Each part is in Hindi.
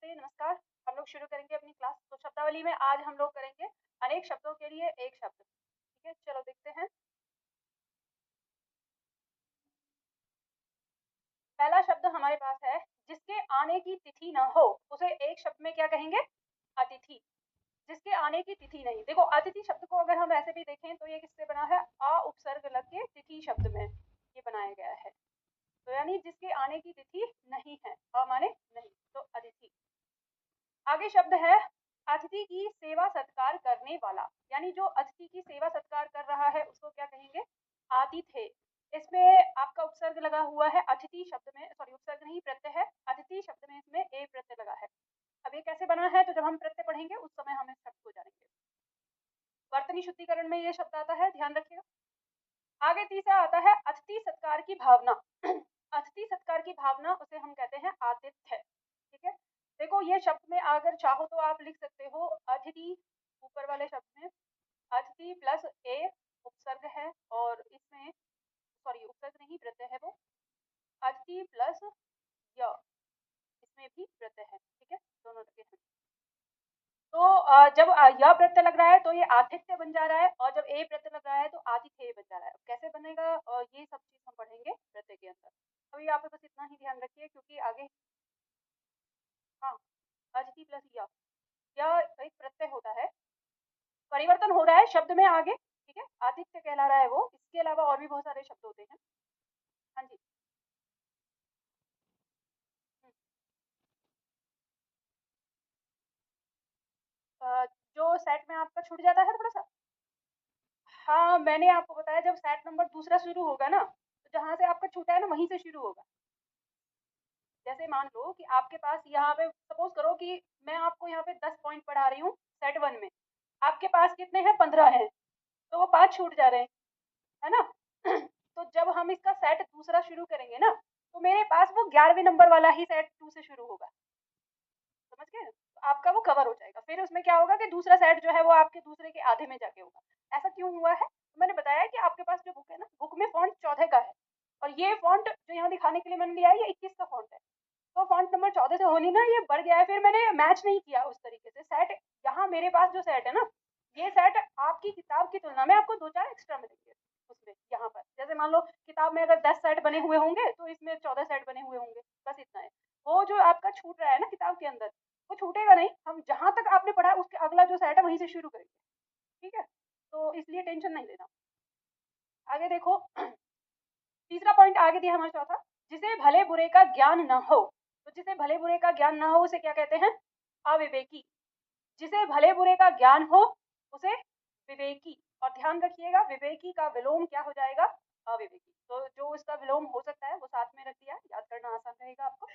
नमस्ते, नमस्कार। हम लोग शुरू करेंगे अपनी क्लास। तो शब्दावली में आज हम लोग करेंगे अनेक शब्दों के लिए एक शब्द। ठीक है, चलो देखते हैं। पहला शब्द हमारे पास है, जिसके आने की तिथि न हो उसे एक शब्द में क्या कहेंगे? अतिथि। जिसके आने की तिथि नहीं। देखो, अतिथि शब्द को अगर हम ऐसे भी देखें तो ये किससे बना है? अ उपसर्ग लग के तिथि शब्द में ये बनाया गया है। तो यानी जिसके आने की तिथि नहीं है, अ माने नहीं, तो अतिथि। आगे शब्द है, अतिथि की सेवा सत्कार करने वाला। यानी जो अतिथि की सेवा सत्कार कर रहा है उसको क्या कहेंगे? आतिथ्य। इसमें आपका उपसर्ग लगा हुआ है अतिथि शब्द में, सॉरी उपसर्ग नहीं प्रत्यय है। अतिथि शब्द में इसमें ए प्रत्यय लगा है। अब ये कैसे बना है? तो जब हम प्रत्यय पढ़ेंगे उस समय हम इस शब्द को जानेंगे। वर्तनी शुद्धिकरण में ये शब्द आता है, ध्यान रखिएगा। आगे तीसरा आता है अतिथि सत्कार की भावना। अतिथि सत्कार की भावना उसे हम कहते हैं आतिथ्य। ठीक है, देखो ये शब्द में अगर चाहो तो आप लिख सकते हो अतिथि, ऊपर वाले शब्द में अतिथि प्लस ए उपसर्ग है, और इसमें सॉरी उपसर्ग नहीं प्रत्यय है वो, अतिथि प्लस य, इसमें भी प्रत्यय है। ठीक है, दोनों लगे हैं। तो जब य प्रत्यय लग रहा है तो ये आतिथ्य बन जा रहा है, और जब ए प्रत्यय लग रहा है तो आतिथेय बन जा रहा है। कैसे बनेगा ये सब चीज हम पढ़ेंगे प्रत्यय के अंदर। अभी यहाँ पे बस इतना ही ध्यान रखिए, क्योंकि आगे हाँ अतिथि प्लस य, यह एक प्रत्यय होता है, परिवर्तन हो रहा है शब्द में आगे। ठीक है, आतिथ्य कहला रहा है वो। इसके अलावा और भी बहुत सारे शब्द होते हैं। हाँ जी। जो सेट में आपका छूट जाता है थोड़ा सा। हाँ, मैंने आपको बताया जब सेट नंबर दूसरा शुरू होगा ना, तो जहाँ से आपका छूटा है ना वहीं से शुरू होगा। जैसे मान लो कि आपके पास यहाँ पे सपोज करो कि मैं आपको यहाँ पे 10 पॉइंट पढ़ा रही हूँ सेट 1 में, आपके पास कितने हैं? 15 हैं, तो वो 5 छूट जा रहे हैं, है ना? तो जब हम इसका सेट दूसरा शुरू करेंगे ना, तो मेरे पास वो 11वें नंबर वाला ही सेट 2 से शुरू होगा। समझ गए? तो आपका वो कवर हो जाएगा। फिर उसमें क्या होगा कि दूसरा सेट जो है वो आपके दूसरे के आधे में जाके होगा। ऐसा क्यों हुआ है? तो मैंने बताया कि आपके पास जो बुक है ना, बुक में फॉन्ट 14 का है, और ये फॉन्ट जो यहाँ दिखाने के लिए मैंने लिया है ये 21 का फॉन्ट है। तो फॉन्ट नंबर 14 से होनी ना, ये बढ़ गया है। फिर मैंने मैच नहीं किया उस तरीके से सेट। यहाँ मेरे पास जो सेट है ना, ये सेट आपकी किताब की तुलना में आपको 2-4 एक्स्ट्रा मिलेंगे उसमें। यहाँ पर जैसे मान लो किताब में अगर 10 सेट बने हुए होंगे तो इसमें 14 सेट बने हुए होंगे, बस इतना है। वो जो आपका छूट रहा है ना किताब के अंदर, वो छूटेगा नहीं। हम जहां तक आपने पढ़ा उसके अगला जो सेट है वहीं से शुरू करेंगे। ठीक है, तो इसलिए टेंशन नहीं लेना। आगे देखो, तीसरा पॉइंट आगे दिया हमारा चौथा, जिसे भले बुरे का ज्ञान न हो। तो जिसे भले बुरे का ज्ञान न हो उसे क्या कहते हैं? अविवेकी। जिसे भले बुरे का ज्ञान हो उसे विवेकी। और ध्यान रखिएगा विवेकी का विलोम क्या हो जाएगा? अविवेकी। तो जो इसका विलोम हो सकता है वो साथ में रख दिया, याद करना आसान रहेगा आपको।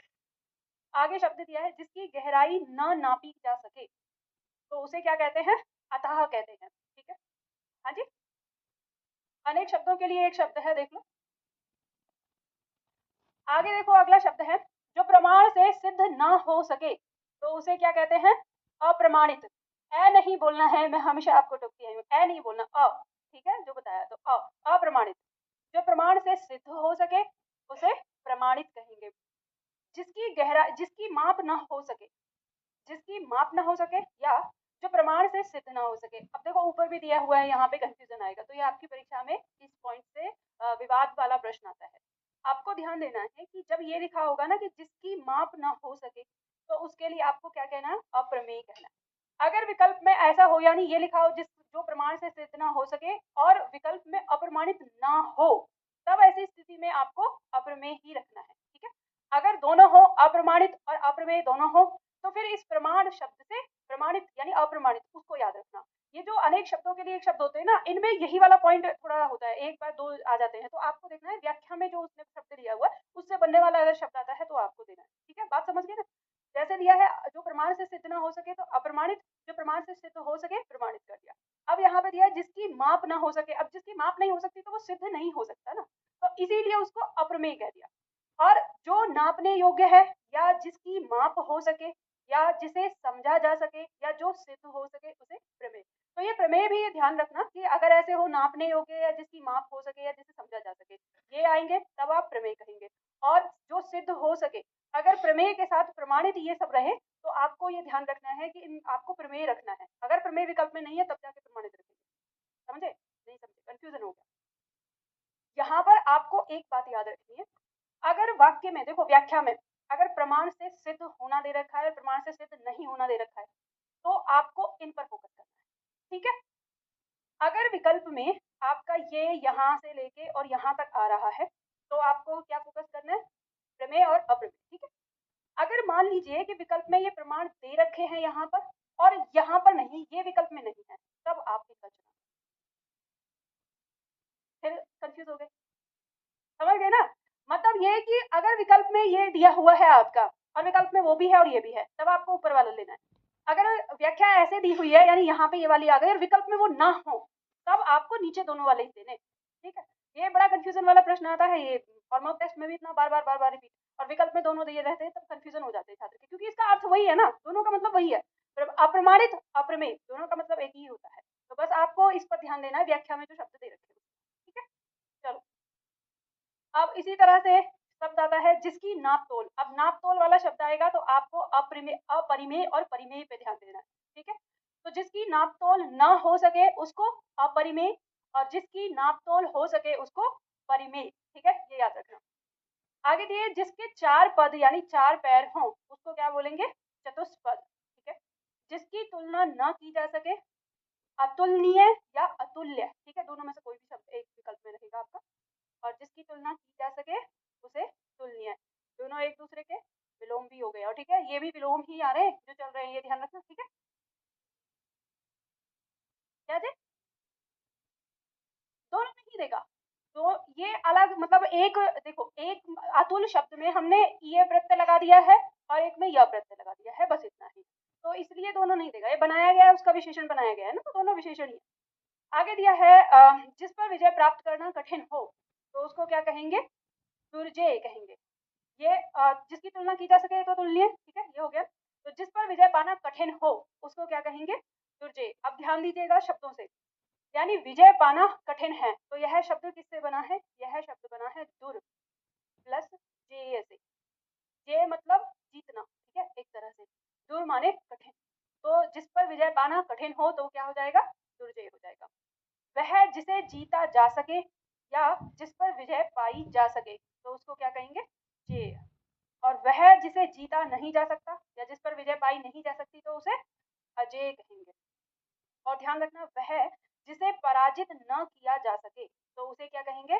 आगे शब्द दिया है, जिसकी गहराई न नापी जा सके, तो उसे क्या कहते हैं? अतः कहते हैं। ठीक है, हाँ जी। अनेक शब्दों के लिए एक शब्द है, देख लो। आगे देखो, अगला शब्द है, जो प्रमाण से सिद्ध ना हो सके तो उसे क्या कहते हैं? अप्रमाणित। ए नहीं बोलना है, मैं हमेशा आपको टोकती आई हूँ, ए नहीं बोलना, अ। ठीक है, जो बताया तो अप्रमाणित। जो प्रमाण से सिद्ध हो सके उसे प्रमाणित कहेंगे। जिसकी गहरा जिसकी माप ना हो सके, जिसकी माप ना हो सके, या जो प्रमाण से सिद्ध ना हो सके। अब देखो ऊपर भी दिया हुआ है, यहाँ पे कंफ्यूजन आएगा, तो ये आपकी परीक्षा में इस पॉइंट से विवाद वाला प्रश्न आता है। आपको ध्यान देना है कि जब ये लिखा होगा ना कि जिसकी माप ना हो सके, तो उसके लिए आपको क्या कहना है? अप्रमेय कहना है। अगर विकल्प में ऐसा हो, यानी ये लिखा हो जिस जो प्रमाण से सिद्ध ना हो सके, और विकल्प में अप्रमाणित ना हो, तब ऐसी स्थिति में आपको अप्रमेय ही रखना है। ठीक है, अगर दोनों हो, अप्रमाणित और अप्रमेय दोनों हो, तो फिर इस प्रमाण शब्द से प्रमाणित यानी अप्रमाणित, उसको याद रखना। ये जो अनेक शब्दों के लिए एक शब्द होते हैं ना, इनमें यही वाला पॉइंट थोड़ा होता है, एक बार दो आ जाते हैं। तो आपको देखना है व्याख्या में जो उसने शब्द लिया हुआ है उससे बनने वाला अगर शब्द आता है तो आपको देना है। ठीक है, बात समझ गए ना? जैसे दिया है, जो प्रमाण से सिद्ध ना हो सके तो अप्रमाणित, जो प्रमाण से सिद्ध हो सके प्रमाणित कर दिया। अब यहाँ पे दिया है जिसकी माप ना हो सके। अब जिसकी माप नहीं हो सकती तो वो सिद्ध नहीं हो सकता ना, तो इसीलिए उसको अप्रमेय कह दिया। और जो नापने योग्य है, या जिसकी माप हो सके, या जिसे समझा जा सके, या जो सिद्ध हो सके, उसे प्रमेय। तो ये प्रमेय भी ये ध्यान रखना कि अगर ऐसे हो नापने योग्य, या जिसकी माप हो सके, या जिसे समझा जा सके, ये आएंगे तब आप प्रमेय कहेंगे। और जो सिद्ध हो सके, अगर प्रमेय के साथ प्रमाणित ये सब रहे तो आपको ये ध्यान रखना है कि आपको प्रमेय रखना है। अगर प्रमेय विकल्प में नहीं है तब जाके प्रमाणित रखेंगे। समझे? नहीं समझे? कंफ्यूजन हो गया? यहाँ पर आपको एक बात याद रखनी है, अगर वाक्य में देखो व्याख्या में अगर प्रमाण से सिद्ध होना दे रखा है, प्रमाण से सिद्ध नहीं होना दे रखा है, तो आपको इन पर फोकस करना है। ठीक है? अगर विकल्प में आपका ये यहाँ से लेके और यहाँ तक आ रहा है, तो आपको क्या फोकस करना है? प्रमेय और अप्रमेय। ठीक है? अगर मान लीजिए कि विकल्प में ये प्रमाण दे रखे हैं यहाँ पर और यहाँ पर नहीं, ये विकल्प में नहीं है, तब आप विकल्प चुना। फिर कंफ्यूज हो गए? समझ गए ना? मतलब ये कि अगर विकल्प में ये दिया हुआ है आपका और विकल्प में वो भी है और ये भी है, तब आपको ऊपर वाला लेना है। अगर व्याख्या ऐसे दी हुई है, यानी यहाँ पे ये वाली आ गई और विकल्प में वो ना हो, तब आपको नीचे दोनों वाले ही देने। ठीक है? ये बड़ा कंफ्यूजन वाला प्रश्न आता है, ये और मॉक टेस्ट में भी इतना बार बार रिपीट, और विकल्प में दोनों दिए रहते हैं तब कंफ्यूजन हो जाते हैं छात्र के, क्योंकि इसका अर्थ वही है ना, दोनों का मतलब वही है। अप्रमाणित अप्रमेय दोनों का मतलब एक ही होता है। तो बस आपको इस पर ध्यान देना है, व्याख्या में जो शब्द दे रखे हैं। ठीक है? चलो, अब इसी तरह से शब्द आता है जिसकी नाप तोल। अब नाप तोल वाला शब्द आएगा तो आपको अपरिमेय और परिमेय पे ध्यान देना है। ठीक है? तो जिसकी नाप तोल ना हो सके उसको अपरिमेय, और जिसकी नाप तोल हो सके उसको परिमेय। ठीक है? ये याद रखना। आगे दिए जिसके 4 पद यानी 4 पैर हों उसको क्या बोलेंगे? चतुष्पद। ठीक है? जिसकी तुलना न की जा सके, अतुलनीय या अतुल्य। ठीक है? दोनों में से कोई भी शब्द एक विकल्प में रहेगा आपका। और जिसकी तुलना की जा सके उसे तुलनीय। दोनों एक दूसरे के विलोम भी हो गए। और ठीक है, ये भी विलोम ही आ रहे हैं जो चल रहे हैं, ये ध्यान रखना। ठीक है? क्या जी? दोनों में ही देगा। तो ये अलग मतलब एक देखो, एक अतुल शब्द में हमने ये प्रत्यय लगा दिया है और एक में यह प्रत्यय लगा दिया है, बस इतना ही। तो इसलिए दोनों नहीं देगा, ये बनाया गया है, उसका विशेषण बनाया गया है ना, तो दोनों विशेषण ही। आगे दिया है जिस पर विजय प्राप्त करना कठिन हो तो उसको क्या कहेंगे? दुर्जय कहेंगे। ये जिसकी तुलना की जा सके तो तुलनीय। ठीक है? ये हो गया। तो जिस पर विजय पाना कठिन हो उसको क्या कहेंगे? दुर्जय। अब ध्यान दीजिएगा शब्दों से, यानी विजय पाना कठिन है तो यह शब्द किससे बना है? यह शब्द बना है दुर प्लस जे से। जे मतलब जीतना। ठीक है? एक तरह से दुर माने कठिन, तो जिस पर विजय पाना कठिन हो तो क्या हो जाएगा? दुर्जय हो जाएगा। वह जिसे जीता जा सके या जिस पर विजय पाई जा सके तो उसको क्या कहेंगे? जेय। और वह जिसे जीता नहीं जा सकता या जिस पर विजय पाई नहीं जा सकती तो उसे अजेय कहेंगे। और ध्यान रखना, वह जिसे पराजित न किया जा सके तो उसे क्या कहेंगे?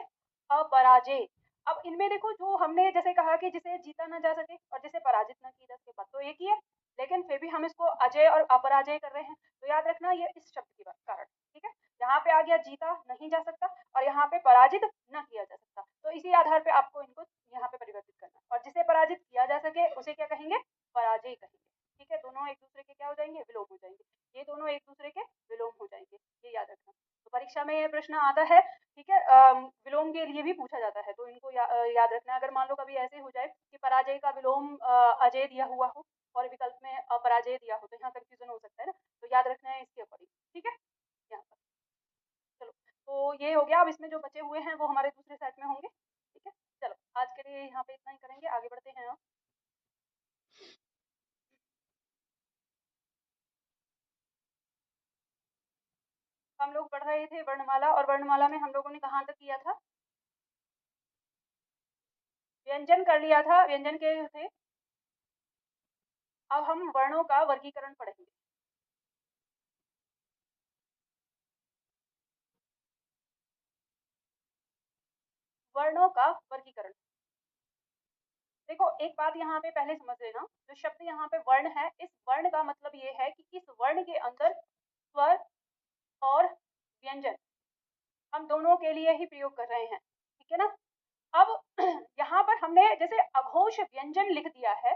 अपराजय। अब इनमें देखो, जो हमने जैसे कहा कि जिसे जीता न जा सके और जिसे पराजित न किया जा सके, बात तो एक ही है, लेकिन फिर भी हम इसको अजय और अपराजय कर रहे हैं। तो याद रखना ये इस शब्द के कारण। ठीक है? यहाँ पे आ गया जीता नहीं जा सकता और यहाँ पे पराजित न किया जा सकता, तो इसी आधार पे आपको इनको यहाँ पे परिवर्तित करना। और जिसे पराजित किया जा सके उसे क्या कहेंगे? पराजय कहेंगे। ठीक है? दोनों एक दूसरे के क्या हो जाएंगे? विलोम हो जाएंगे। ये दोनों एक दूसरे के विलोम हो जाएंगे, ये याद रखना। तो परीक्षा में ये प्रश्न आता है। ठीक है? विलोम के लिए भी पूछा जाता है, तो इनको याद रखना। अगर मान लो कभी ऐसे हो जाए कि पराजय का विलोम अजय दिया हुआ हो और विकल्प में अपराजय दिया हो, तो यहाँ कंफ्यूजन हो सकता है ना, तो याद रखना है इसके अकॉर्डिंग। ठीक है? यहाँ पर चलो, तो ये हो गया। अब इसमें जो बचे हुए हैं वो हमारे दूसरे सेट में होंगे। ठीक है? चलो, आज के लिए यहाँ पे इतना ही करेंगे, आगे बढ़ते हैं। अब हम लोग पढ़ रहे थे वर्णमाला, और वर्णमाला में हम लोगों ने कहाँ तक किया था? व्यंजन कर लिया था, व्यंजन के थे। अब हम वर्णों का वर्गीकरण पढ़ेंगे। वर्णों का वर्गीकरण। देखो, एक बात यहाँ पे पहले समझ लेना, जो शब्द यहाँ पे वर्ण है, इस वर्ण का मतलब ये है कि इस वर्ण के अंदर स्वर और व्यंजन हम दोनों के लिए ही प्रयोग कर रहे हैं। ठीक है ना? अब यहाँ पर हमने जैसे अघोष व्यंजन लिख दिया है,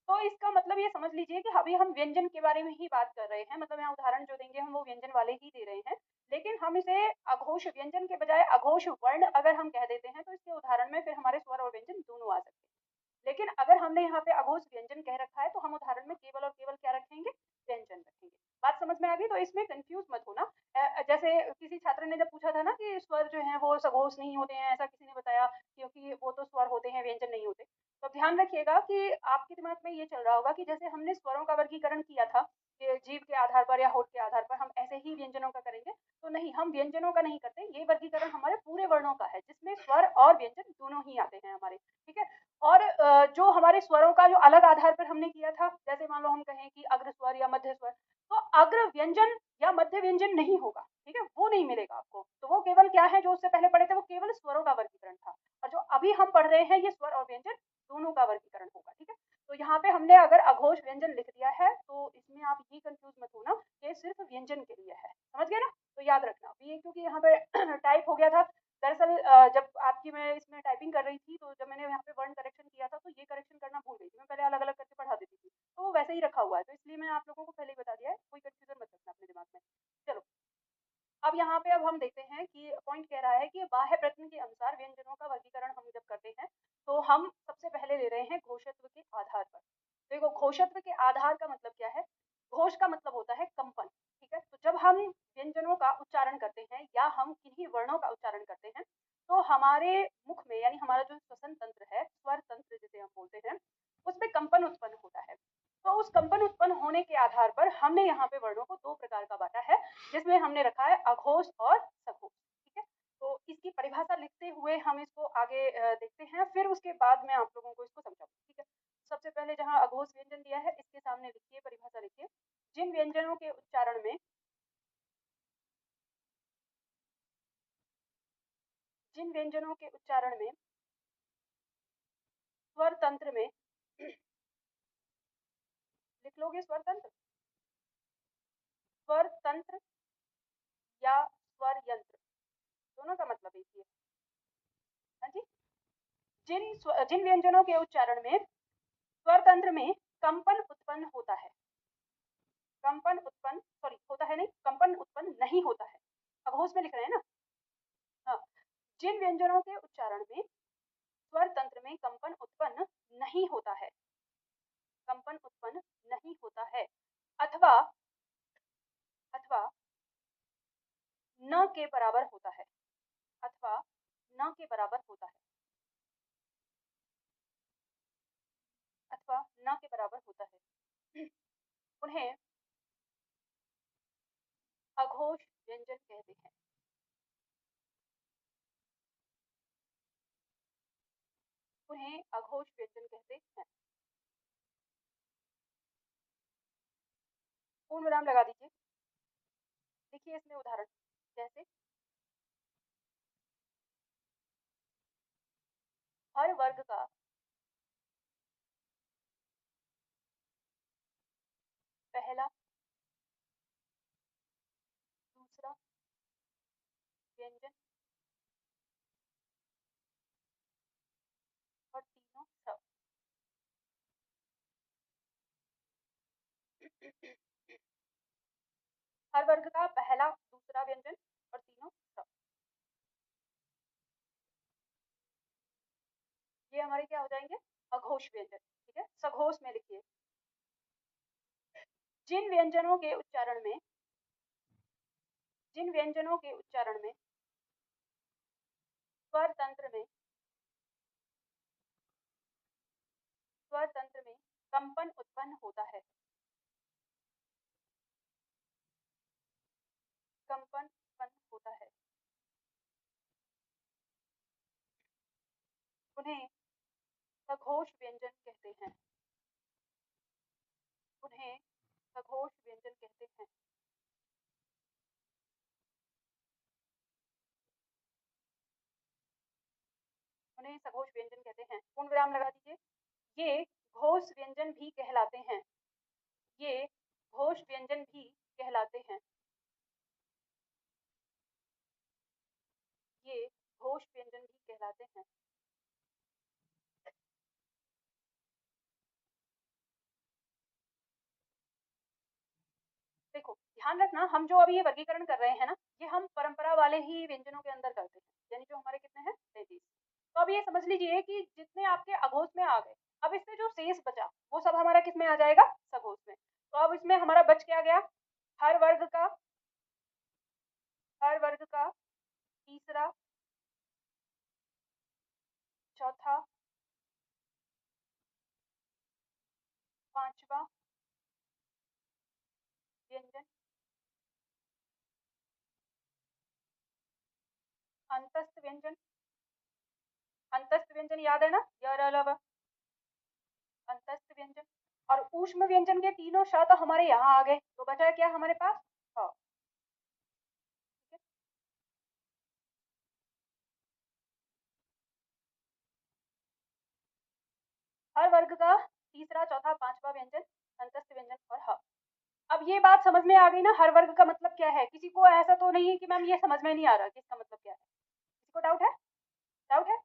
तो इसका मतलब ये समझ लीजिए कि अभी हम व्यंजन के बारे में ही बात कर रहे हैं। मतलब यहाँ उदाहरण जो देंगे हम वो व्यंजन वाले ही दे रहे हैं, लेकिन हम इसे अघोष व्यंजन के बजाय अघोष वर्ण अगर हम कह देते हैं तो इसके उदाहरण में फिर हमारे स्वर और व्यंजन दोनों आ सकते हैं। लेकिन अगर हमने यहाँ पे अघोष व्यंजन कह रखा है तो हम उदाहरण में केवल और केवल क्या रखेंगे? व्यंजन रखेंगे। बात समझ में आ गई? तो इसमें कंफ्यूज मत होना। जैसे किसी छात्र ने जब पूछा था ना कि स्वर जो है वो सघोष नहीं होते हैं, ऐसा किसी ने बताया, क्योंकि वो तो स्वर होते हैं, व्यंजन नहीं होते। तो अब ध्यान रखिएगा कि आपके दिमाग में ये चल रहा होगा कि जैसे हमने स्वरों का वर्गीकरण किया था कि जीभ के आधार पर या होठ के आधार पर हम ऐसे ही व्यंजनों का करेंगे, तो नहीं, हम व्यंजनों का नहीं करते। ये वर्गीकरण हमारे पूरे वर्णों का है जिसमें स्वर और व्यंजन दोनों ही आते हैं हमारे, ठीक है। और जो हमारे स्वरों का जो अलग आधार पर हमने किया था, जैसे मान लो हम कहें कि अग्र स्वर या मध्य स्वर, तो अग्र व्यंजन या मध्य व्यंजन नहीं होगा, ठीक है, वो नहीं मिलेगा आपको। तो वो केवल क्या है, जो उससे पहले पढ़े थे वो केवल स्वरों का वर्गीकरण था, और जो अभी हम पढ़ रहे हैं ये स्वर और व्यंजन दोनों का वर्गीकरण होगा, ठीक है। तो यहाँ पे हमने अगर अघोष व्यंजन लिख दिया है तो इसमें आप ये कंफ्यूज मत होना कि सिर्फ व्यंजन के लिए है, समझ गए ना। तो याद रखना ये, क्योंकि यहाँ पे टाइप हो गया था दरअसल, जब आपकी मैं इसमें टाइपिंग कर रही थी तो जब मैंने यहाँ पे वर्ण करेक्शन किया था तो ये करेक्शन करना भूल गई थी। मैं पहले अलग अलग करके पढ़ा देती थी, तो वो वैसे ही रखा हुआ है, तो इसलिए मैं आप लोगों को पहले ही बता दिया है, कोई कंफ्यूजन मत रखना अपने दिमाग में। चलो, अब यहाँ पे अब हम देखते हैं कि पॉइंट कह रहा है कि बाह्य प्रश्न के अनुसार व्यंजनों का वर्गीकरण हम जब करते हैं तो हम सबसे पहले ले रहे हैं घोषत्व के आधार पर। देखो, घोषत्व के आधार का मतलब क्या है? घोष का मतलब होता है कंपन, ठीक है। तो जब हम व्यंजनों का उच्चारण करते हैं या हम किन्हीं वर्णों का उच्चारण करते हैं तो हमारे मुख में, यानी हमारा जो श्वसन तंत्र है, स्वर तंत्र जिसे हम बोलते हैं, उसमें कंपन उत्पन्न होता है। तो उस कंपन उत्पन्न होने के आधार पर हमने यहाँ पे वर्णों को दो प्रकार का बांटा है, जिसमें हमने रखा है अघोष और सघोष, ठीक है। तो इसकी परिभाषा लिखते हुए हम इसको आगे देखते हैं, फिर उसके बाद मैं आप लोगों को इसको समझाऊंगी, ठीक है। सबसे पहले जहाँ अघोष व्यंजन दिया है इसके सामने लिखिए, परिभाषा लिखिए। जिन व्यंजनों के उच्चारण में स्वर तंत्र में लिख लोगे स्वर तंत्र, स्वर तंत्र या स्वर यंत्र, दोनों का मतलब एक ही है। हाँ जी, जिन व्यंजनों के उच्चारण में स्वर तंत्र में कंपन उत्पन्न होता है, कंपन उत्पन्न, सॉरी, होता है नहीं, कंपन उत्पन्न नहीं होता है, अघोष में लिख रहे हैं ना। हाँ, जिन व्यंजनों के उच्चारण में स्वर तंत्र में कंपन उत्पन्न नहीं होता है, कंपन उत्पन्न नहीं होता है, अथवा अथवा न के बराबर होता है, अथवा न के बराबर होता है, अथवा न के बराबर होता है, उन्हें अघोष व्यंजन कहते हैं। उन्हें अघोष व्यंजन कहते हैं। पूर्ण विराम लगा दीजिए। देखिए इसमें उदाहरण, जैसे हर वर्ग का पहला, दूसरा व्यंजन और तीनों सब। हर वर्ग का पहला, दूसरा व्यंजन और तीनों सब, ये हमारे क्या हो जाएंगे? अघोष व्यंजन, ठीक है। सघोष में लिखिए, जिन व्यंजनों के उच्चारण में, जिन व्यंजनों के उच्चारण में स्वर तंत्र में, स्वर तंत्र में कंपन उत्पन्न होता है, कंपन उत्पन्न होता है, उन्हें सघोष व्यंजन कहते हैं, उन्हें सघोष व्यंजन कहते हैं। उन्हें सघोष व्यंजन कहते हैं, पूर्ण विराम लगा दीजिए। ये घोष व्यंजन भी कहलाते हैं, ये घोष व्यंजन भी कहलाते हैं, ये घोष व्यंजन भी कहलाते हैं। देखो, ध्यान रखना, हम जो अभी ये वर्गीकरण कर रहे हैं ना, ये हम परंपरा वाले ही व्यंजनों के अंदर करते हैं, यानी जो हमारे कितने हैं, 33। तो अब ये समझ लीजिए कि जितने आपके अघोष में आ गए, अब इससे जो शेष बचा वो सब हमारा किस में आ जाएगा? सघोष में। तो अब इसमें हमारा बच क्या गया? हर वर्ग का, हर वर्ग का तीसरा, चौथा, पांचवा व्यंजन अंतस्थ व्यंजन। अंतस्थ व्यंजन याद है ना, य र ल व, अंतस्थ व्यंजन। और ऊष्म व्यंजन के तीनों श तो हमारे यहाँ आ गए, तो बचा क्या हमारे पास, हाँ। ठीक है, हर वर्ग का तीसरा चौथा पांचवा व्यंजन अंतस्थ व्यंजन और ह। अब ये बात समझ में आ गई ना, हर वर्ग का मतलब क्या है। किसी को ऐसा तो नहीं है कि मैम ये समझ में नहीं आ रहा कि इसका मतलब क्या है, किसी को डाउट है, डाउट है।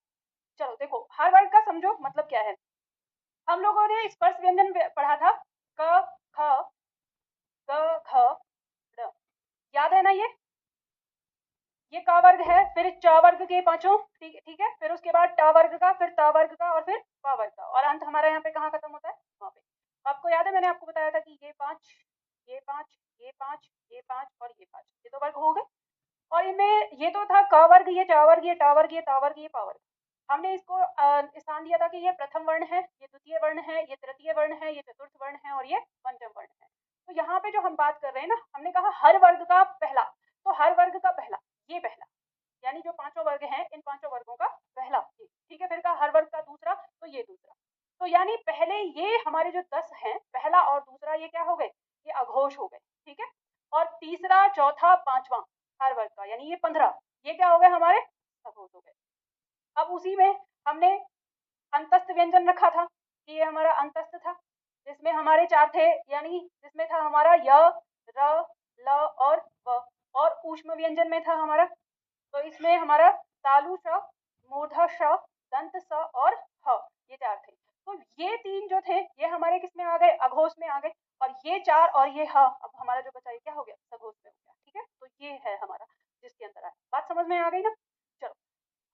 चलो देखो, हर वर्ग का समझो मतलब क्या है। हम लोगों ने स्पर्श व्यंजन पढ़ा था, क ख ग घ ड़, याद है ना ये क वर्ग है, फिर च वर्ग के पांचों, ठीक है, फिर उसके बाद ट वर्ग का, फिर त वर्ग का और फिर प वर्ग का, और अंत हमारा यहाँ पे कहाँ खत्म होता है, वहां पे। आपको याद है मैंने आपको बताया था कि ये पांच, ये पांच, ये पांच, ये पांच और ये पांच, ये तो वर्ग हो गए। और इनमें ये तो था क वर्ग, ये च वर्ग, ये ट वर्ग, ये त वर्ग, ये प वर्ग। हमने इसको स्थान दिया था कि ये प्रथम वर्ण है, ये द्वितीय वर्ण है, ये तृतीय वर्ण है, ये चतुर्थ वर्ण है और ये पंचम वर्ण है। तो यहाँ पे जो हम बात कर रहे हैं ना, हमने कहा हर वर्ग का पहला, तो हर वर्ग का पहला, ये पहला, यानी जो पांचों वर्ग हैं इन पांचों वर्गों का पहला ये, ठीक है। फिर का हर वर्ग का दूसरा, तो ये दूसरा। तो यानी पहले ये हमारे जो 10 हैं, पहला और दूसरा, ये क्या हो गए, ये अघोष हो गए, ठीक है। और तीसरा चौथा पांचवा हर वर्ग का, यानी ये 15, ये क्या हो गए हमारे, सघोष हो गए। अब उसी में हमने अंतस्थ व्यंजन रखा था कि ये हमारा अंतस्थ था, जिसमें हमारे चार थे, यानी जिसमें था हमारा य र ल और व, और ऊष्म व्यंजन में था हमारा, तो इसमें हमारा तालु श, मूर्धा श, दंत स और ह, ये चार थे। तो ये तीन जो थे ये हमारे किस में आ गए, अघोष में आ गए। और ये चार और ये ह, अब हमारा जो बचा ये क्या हो गया, सघोष में हो गया, ठीक है। तो ये है हमारा जिसके अंदर आया, बात समझ में आ गई ना। चलो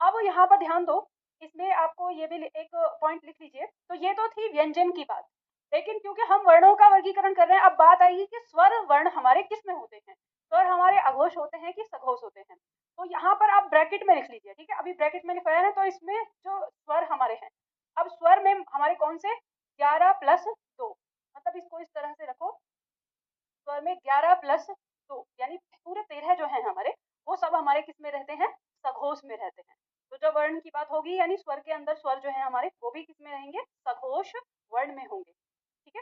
अब यहाँ पर ध्यान दो, इसमें आपको ये भी एक पॉइंट लिख लीजिए। तो ये तो थी व्यंजन की बात, लेकिन क्योंकि हम वर्णों का वर्गीकरण कर रहे हैं, अब बात आएगी कि स्वर वर्ण हमारे किस में होते हैं, स्वर हमारे अघोष होते हैं कि सघोष होते हैं। तो यहाँ पर आप ब्रैकेट में लिख लीजिए, ठीक है, अभी ब्रैकेट में लिखवाया ना, तो इसमें जो स्वर हमारे हैं, अब स्वर में हमारे कौन से, 11+2, मतलब इसको इस तरह से रखो, स्वर में 11+2 यानी पूरे 13 जो है हमारे, वो सब हमारे किस में रहते हैं, सघोष में रहते हैं। तो जब वर्ण की बात होगी, यानी स्वर के अंदर स्वर जो है हमारे, वो भी किस में रहेंगे, सघोष वर्ण में होंगे, ठीक है।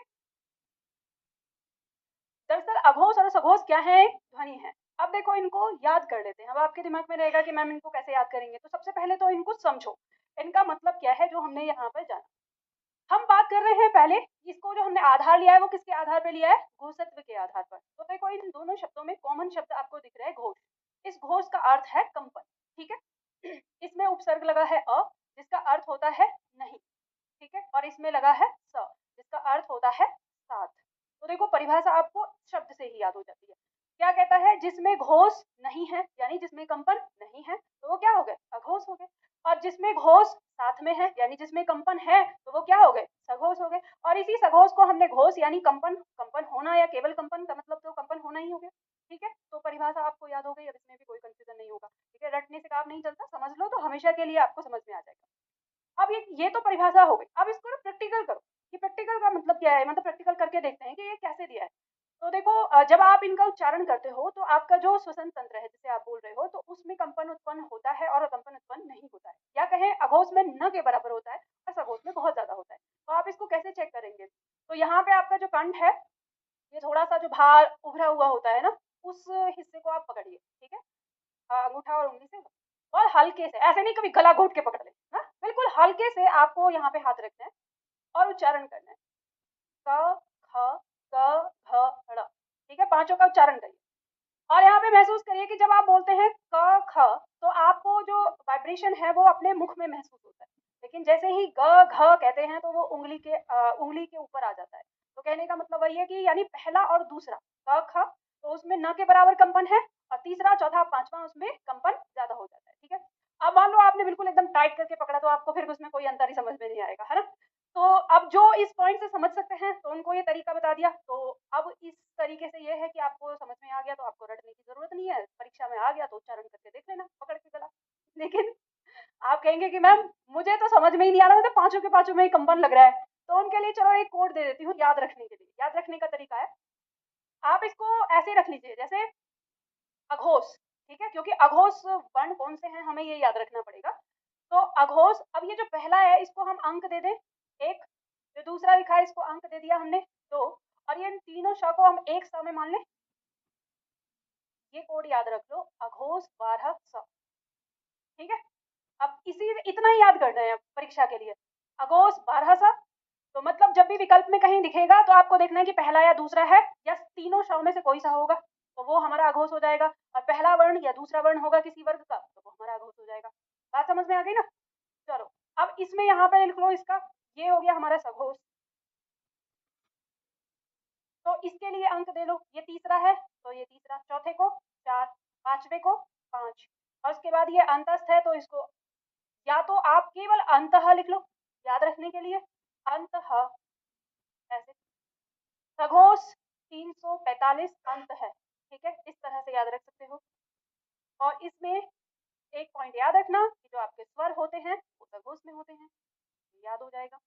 दरअसल अघोष और सघोष क्या है, ध्वनि है। अब देखो इनको याद कर लेते हैं, अब आपके दिमाग में रहेगा कि मैम इनको कैसे याद करेंगे। तो सबसे पहले तो इनको समझो, इनका मतलब क्या है जो हमने यहाँ पर जाना। हम बात कर रहे हैं पहले, इसको जो हमने आधार लिया है वो किसके आधार पर लिया है, घोषत्व के आधार पर। तो देखो इन दोनों शब्दों में कॉमन शब्द आपको दिख रहा है, घोष। इस घोष का अर्थ है कंपन, ठीक है। इसमें उपसर्ग लगा है अ, जिसका अर्थ होता है नहीं, ठीक है, और इसमें लगा है स, जिसका अर्थ होता है साथ। तो देखो परिभाषा आपको शब्द से ही याद हो जाती है। क्या कहता है, जिसमें घोष नहीं है, यानी जिसमें कंपन नहीं है, तो वो क्या हो गए, अघोष हो गए। और जिसमें घोष साथ में है, यानी जिसमें कंपन है, तो वो क्या हो गए, सघोष हो गए। और इसी सघोष को हमने घोष यानी कंपन, कंपन होना या केवल कंपन का मतलब तो कंपन होना ही हो गया, ठीक है। तो परिभाषा आपको याद हो गई, अब इसमें भी कोई कंफ्यूजन नहीं होगा, ठीक है। रटने से काम नहीं चलता, समझ लो तो हमेशा के लिए आपको समझ में आ जाएगा। अब ये तो परिभाषा हो गई। अब इसको ना प्रैक्टिकल करो, कि प्रैक्टिकल का मतलब क्या है, मतलब प्रैक्टिकल करके देखते हैं कि ये कैसे दिया है। तो देखो जब आप इनका उच्चारण करते हो, तो आपका जो श्वसन तंत्र है जिसे आप बोल रहे हो, तो उसमें कंपन उत्पन्न होता है और कंपन उत्पन्न नहीं होता है, या कहें अघोष में न के बराबर होता है और सघोष में बहुत ज्यादा होता है। तो आप इसको कैसे चेक करेंगे, तो यहाँ पे आपका जो कंठ है, ये थोड़ा सा जो बाहर उभरा हुआ होता है ना, उस हिस्से को आप पकड़िए, ठीक है, अंगूठा और उंगली से, और हल्के से, ऐसे नहीं कभी गला घोट के पकड़ ले, हाँ, बिल्कुल हल्के से आपको यहाँ पे हाथ रखना है और उच्चारण करना है, क ख ग घ ड़, ठीक है, पांचों का उच्चारण करिए। और यहाँ पे महसूस करिए कि जब आप बोलते हैं क ख, तो आपको जो वाइब्रेशन है वो अपने मुख में महसूस होता है, लेकिन जैसे ही ग घ कहते हैं तो वो उंगली के ऊपर आ जाता है। तो कहने का मतलब वही है कि यानी पहला और दूसरा क ख, तो उसमें न के बराबर कंपन है, और तीसरा चौथा पांचवा उसमें कंपन ज्यादा हो जाता है, ठीक है। अब मान लो आपने बिल्कुल एकदम टाइट करके पकड़ा, तो आपको फिर उसमें कोई अंतर ही समझ में नहीं आएगा, है ना। तो अब जो इस पॉइंट से समझ सकते हैं, तो उनको ये तरीका बता दिया। तो अब इस तरीके से ये है कि आपको समझ में आ गया, तो आपको रटने की जरूरत नहीं है, परीक्षा में आ गया तो उच्चारण करके देख लेना पकड़ के गला। लेकिन आप कहेंगे कि मैम मुझे तो समझ में ही नहीं आ रहा, मुझे पांचों के पांचों में ही कंपन लग रहा है, तो उनके लिए चलो एक कोड दे देती हूँ याद रखने के लिए। याद रखने का तरीका है, आप इसको ऐसे रख लीजिए जैसे अघोष, ठीक है, क्योंकि अघोष वर्ण कौन से हैं हमें ये याद रखना पड़ेगा। तो अघोष, अब ये जो पहला है इसको हम अंक दे दें एक, जो दूसरा लिखा है इसको अंक दे दिया हमने दो, और ये इन तीनों श को हम एक स में मान लें। ये कोड याद रख लो, अघोष 12 स, ठीक है। अब इसी इतना ही याद कर रहे हैं परीक्षा के लिए, अघोष 12 स। तो मतलब जब भी विकल्प में कहीं दिखेगा तो आपको देखना है कि पहला या दूसरा है या तीनों श में से कोई सा होगा, तो वो हमारा अघोष हो जाएगा। और पहला वर्ण या दूसरा वर्ण होगा किसी वर्ग का तो वो हमारा अघोष हो जाएगा। बात समझ में आ गई ना? चलो अब इसमें यहाँ पे लिख लो इसका, ये हो गया हमारा सघोष, तो इसके लिए अंक दे लो। ये तीसरा है तो ये तीसरा, चौथे को 4, पांचवे को 5, और उसके बाद ये अंतस्थ है तो इसको या तो आप केवल अंतः लिख लो याद रखने के लिए, अंतः ऐसे, सघोष 345 अंत है, ठीक है, इस तरह से याद रख सकते हो। और इसमें एक पॉइंट याद रखना कि जो आपके स्वर होते हैं वो सघोष में होते हैं, याद हो जाएगा।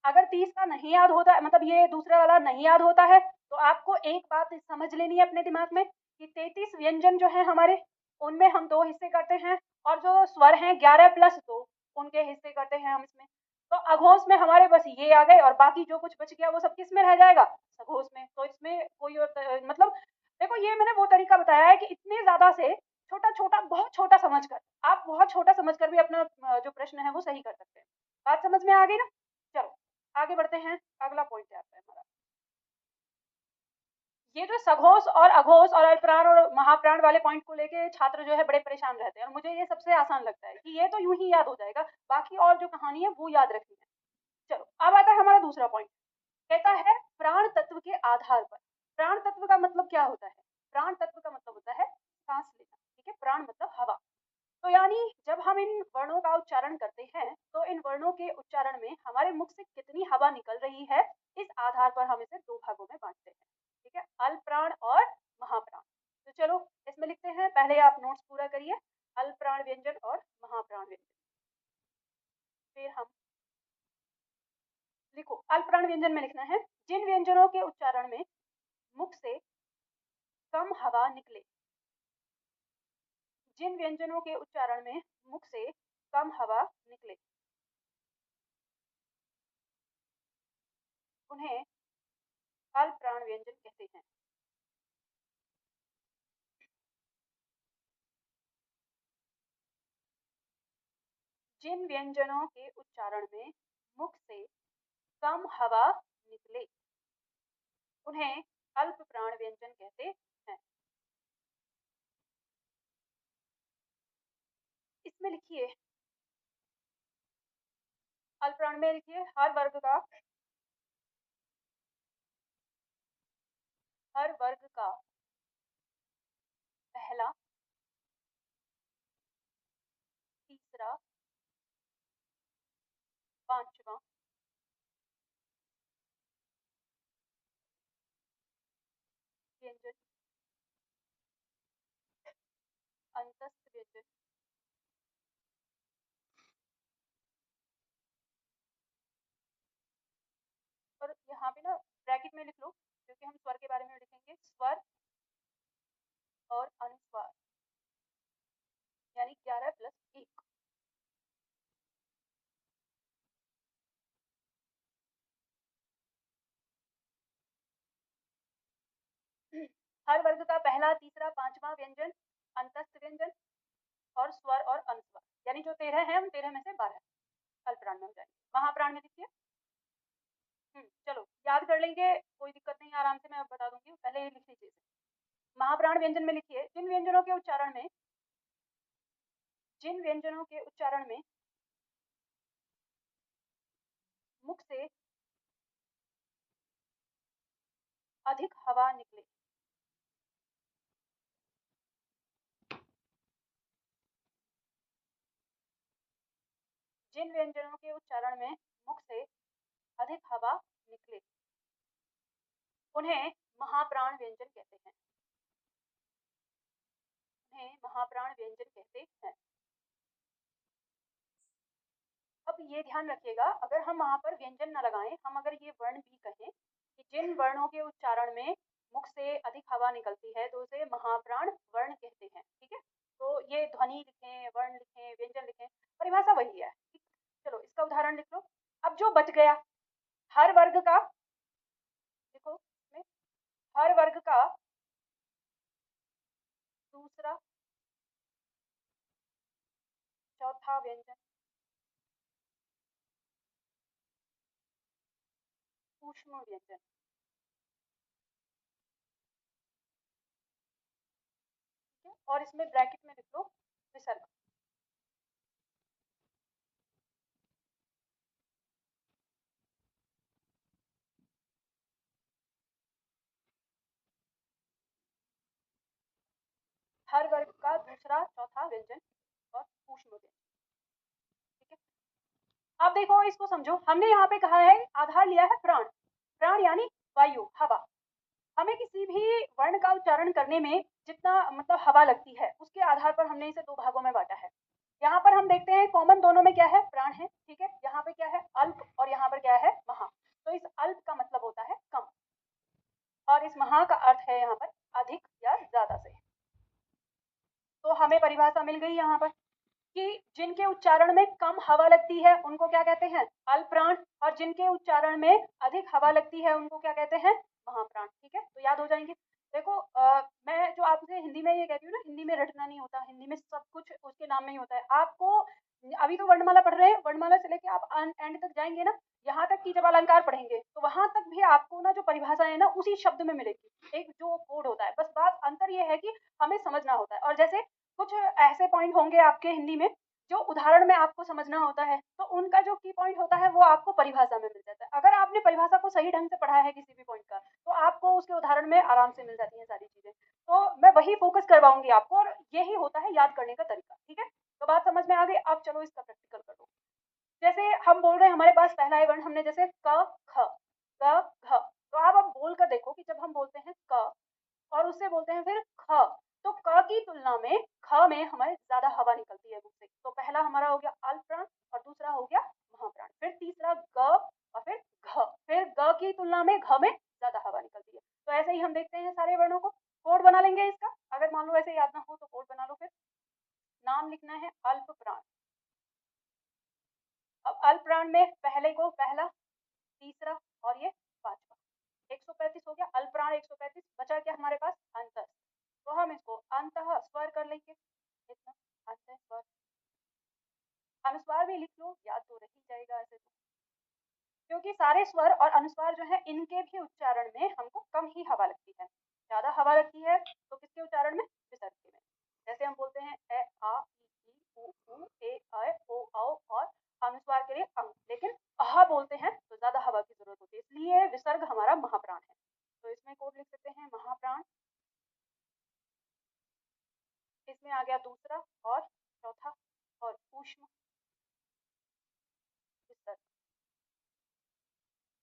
अगर 30 का नहीं याद होता है, मतलब ये दूसरा वाला नहीं याद होता है, तो आपको एक बात समझ लेनी है अपने दिमाग में कि 33 व्यंजन जो है हमारे, उनमें हम 2 हिस्से करते हैं, और जो स्वर हैं 11 प्लस 2 उनके हिस्से करते हैं हम इसमें। तो अघोष में हमारे बस ये आ गए, और बाकी जो कुछ बच गया वो सब किस में रह जाएगा, सघोष में। तो इसमें कोई और मतलब देखो, ये मैंने वो तरीका बताया है कि इतने ज्यादा से छोटा छोटा, बहुत छोटा समझकर, आप बहुत छोटा समझकर भी अपना जो प्रश्न है वो सही कर सकते हैं। बात समझ में आ गई ना? चलो आगे बढ़ते हैं, अगला पॉइंट आता है हमारा। ये जो सघोष और अघोष और अल्पप्राण और महाप्राण वाले पॉइंट को लेके छात्र जो है बड़े परेशान रहते हैं, और मुझे ये सबसे आसान लगता है कि ये तो यूं ही याद हो जाएगा, बाकी और जो कहानी है वो याद रखनी है। चलो अब आता है हमारा दूसरा पॉइंट, कहता है प्राण तत्व के आधार पर। प्राण तत्व का मतलब क्या होता है? प्राण तत्व का मतलब होता है सांस लेना, ठीक है, प्राण मतलब हवा। तो यानी जब हम इन वर्णों का उच्चारण करते हैं तो इन वर्णों के उच्चारण में हमारे मुख से कितनी हवा निकल रही है, इस आधार पर हम इसे दो भागों में बांटते हैं, ठीक है, अल्प प्राण और महाप्राण। तो चलो इसमें लिखते हैं, पहले आप नोट्स पूरा करिए, अल्प प्राण व्यंजन और महाप्राण व्यंजन। फिर हम लिखो, अल्प प्राण व्यंजन में लिखना है, जिन व्यंजनों के उच्चारण में मुख से कम हवा निकले, जिन व्यंजनों के उच्चारण में मुख से कम हवा निकले उन्हें अल्प प्राण व्यंजन कहते हैं। जिन व्यंजनों के उच्चारण में मुख से कम हवा निकले उन्हें अल्प प्राण व्यंजन कहते हैं। इसमें लिखिए, अल्प प्राण में लिखिए, हर वर्ग का पहला, तीसरा, पांचवा व्यंजन अंतस्थ व्यंजन और यहाँ पे ना ब्रैकेट में लिख लो क्योंकि हम स्वर के बारे में लिखेंगे, स्वर और अनुस्वार, यानी 11 प्लस 1। हर वर्ग का पहला, तीसरा, पांचवा व्यंजन अंतस्थ व्यंजन और स्वर और अनुस्वार, यानी जो 13 है, हम 13 में से 12 अल्प प्राण में हो जाएंगे। महाप्राण में लिखिए, चलो याद कर लेंगे, कोई दिक्कत नहीं, आराम से मैं अब बता दूंगी, पहले ये लिख लीजिए। महाप्राण व्यंजन में लिखिए, जिन व्यंजनों के उच्चारण में मुख से अधिक हवा निकले, जिन व्यंजनों के उच्चारण में मुख से अधिक हवा निकले उन्हें महाप्राण व्यंजन कहते हैं, उन्हें महाप्राण व्यंजन कहते हैं। अब ये ध्यान रखिएगा, अगर हम वहाँ पर व्यंजन न लगाएं, हम अगर ये वर्ण भी कहें कि जिन वर्णों के उच्चारण में मुख से अधिक हवा निकलती है तो उसे महाप्राण वर्ण कहते हैं। ठीक है, तो ये ध्वनि लिखें, वर्ण लिखें, व्यंजन लिखें, परिभाषा वही है। चलो इसका उदाहरण लिख लो। अब जो बच गया हर वर्ग का, देखो इसमें हर वर्ग का दूसरा चौथा व्यंजन सूक्ष्म व्यंजन। ठीक है, और इसमें ब्रैकेट में लिख लो विसर्ग। हर वर्ग का दूसरा चौथा व्यंजन और सूक्ष्म व्यंजन। ठीक है, अब देखो इसको समझो, हमने यहाँ पे कहा है आधार लिया है प्राण, प्राण यानी वायु, हवा। हमें किसी भी वर्ण का उच्चारण करने में जितना मतलब हवा लगती है उसके आधार पर हमने इसे दो भागों में बांटा है। यहाँ पर हम देखते हैं कॉमन दोनों में क्या है, प्राण है। ठीक है, यहाँ पे क्या है, अल्प, और यहाँ पर क्या है, महा। तो इस अल्प का मतलब होता है कम, और इस महा का अर्थ है यहाँ पर अधिक या ज्यादा से। तो हमें परिभाषा मिल गई यहाँ पर कि जिनके उच्चारण में कम हवा लगती है उनको क्या कहते हैं, अल्प प्राण, और जिनके उच्चारण में अधिक हवा लगती है उनको क्या कहते हैं, महाप्राण। ठीक है, तो याद हो जाएंगे। देखो मैं जो आपसे हिंदी में ये कहती हूँ ना, हिंदी में रटना नहीं होता, हिंदी में सब कुछ उसके नाम में ही होता है। आपको अभी तो वर्णमाला पढ़ रहे हैं, वर्णमाला से लेके आप एंड तक जाएंगे ना, यहाँ तक की जब अलंकार पढ़ेंगे तो वहां तक भी आपको ना जो परिभाषा है ना उसी शब्द में मिलेगी, एक जो कोड होता है। बस बात अंतर ये है कि हमें समझना होता है। और जैसे कुछ ऐसे पॉइंट होंगे आपके हिंदी में जो उदाहरण में आपको समझना होता है, तो उनका जो की पॉइंट होता है वो आपको परिभाषा में मिल जाता है। अगर आपने परिभाषा को सही ढंग से पढ़ा है किसी भी पॉइंट का, तो आपको उसके उदाहरण में आराम से मिल जाती है सारी चीजें। तो मैं वही फोकस करवाऊंगी आपको, और यही होता है याद करने का तरीका। ठीक है, तो बात समझ में आ गई। अब चलो इसका प्रैक्टिकल कर लो। जैसे हम बोल रहे हैं हमारे पास पहला है वर्ण, हमने जैसे क ख क घ, तो आप अब बोल कर देखो कि जब हम बोलते हैं क और उससे बोलते हैं फिर ख, तो क की तुलना में ख में हमें ज्यादा हवा निकलती है मुंह से। तो पहला हमारा हो गया अल्प प्राण और दूसरा हो गया महाप्राण, फिर तीसरा ग और फिर घ, फिर ग की तुलना में घ में ज्यादा हवा निकलती है। तो ऐसे ही हम देखते हैं सारे वर्णों को, कोड बना लेंगे इसका। अगर मान लो ऐसे याद ना हो तो कोड बना लो। फिर नाम लिखना है अल्प प्राण। अब अल्प प्राण में पहले को पहला, तीसरा और ये पांचवा, 135 हो गया। अल्प प्राण 135, बचा क्या हमारे पास, अंत। तो हम इसको अंतः स्वर कर लेंगे, इतना अंत स्वर। अनुस्वार भी लिख लो, याद तो रह ही जाएगा ऐसे तो, क्योंकि सारे स्वर और अनुस्वार जो है इनके भी उच्चारण में हमको कम ही हवा लगती है। ज्यादा हवा लगती है तो किसके उच्चारण में, विसर्ग के में। जैसे हम बोलते हैं ए आ ई उ ऊ ए ऐ ओ औ, और अनुस्वार के लिए अंग, लेकिन अह बोलते हैं तो ज्यादा हवा की जरूरत होती है, इसलिए विसर्ग हमारा महाप्राण है। तो इसमें कोड लिख सकते हैं महाप्राण। इसमें आ गया दूसरा और चौथा और ऊष्म विसर्ग।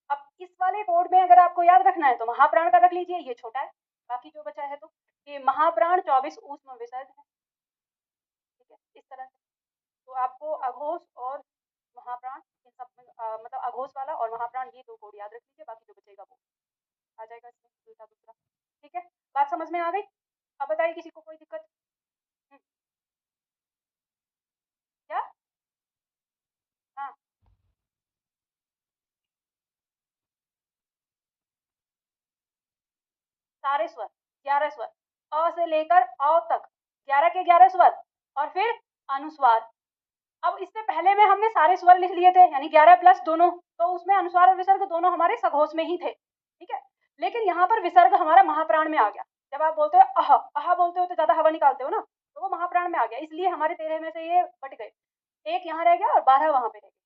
अब इस वाले कोड में अगर आपको याद रखना है तो महाप्राण का रख लीजिए, ये छोटा है, बाकी जो बचा है तो ये महाप्राण 24 ऊष्म विसर्ग है। ठीक है, इस तरह से तो आपको अघोष और महाप्राण इन सब में मतलब अघोष वाला और महाप्राण ये दो कोड याद रख लीजिए, बाकी जो बचेगा वो आ जाएगा इसमें दूसरा दूसरा। ठीक है, बात समझ में आ गई। अब बताइए किसी को कोई दिक्कत। क्या, हाँ, सारे स्वर 11 स्वर, अ से लेकर अ तक 11 के 11 स्वर, और फिर अनुस्वार। अब इससे पहले में हमने सारे स्वर लिख लिए थे, यानी 11 प्लस दोनों, तो उसमें अनुस्वार और विसर्ग दोनों हमारे सघोष में ही थे। ठीक है, लेकिन यहाँ पर विसर्ग हमारा महाप्राण में आ गया। जब आप बोलते हो अह अह बोलते हो तो ज्यादा हवा निकालते हो ना, तो वो महाप्राण में आ गया, इसलिए हमारे 13 में से ये बट गए, एक यहाँ रह गया और 12 वहां पे रह गए।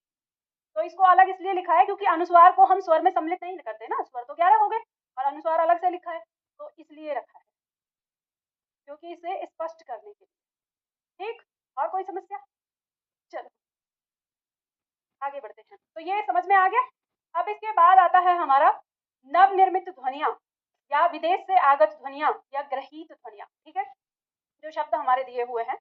तो इसको अलग इसलिए लिखा है क्योंकि अनुस्वार को हम स्वर में सम्मिलित नहीं करते ना, स्वर तो 11 हो गए और अनुस्वार अलग से लिखा है, तो इसलिए रखा है, क्योंकि इसे स्पष्ट करने के लिए। ठीक, और कोई समस्या। चलो आगे बढ़ते हैं। तो ये समझ में आ गया। अब इसके बाद आता है हमारा नवनिर्मित ध्वनियां या विदेश से आगत ध्वनियां या ग्रहित ध्वनियां। ठीक है, जो शब्द हमारे दिए हुए हैं।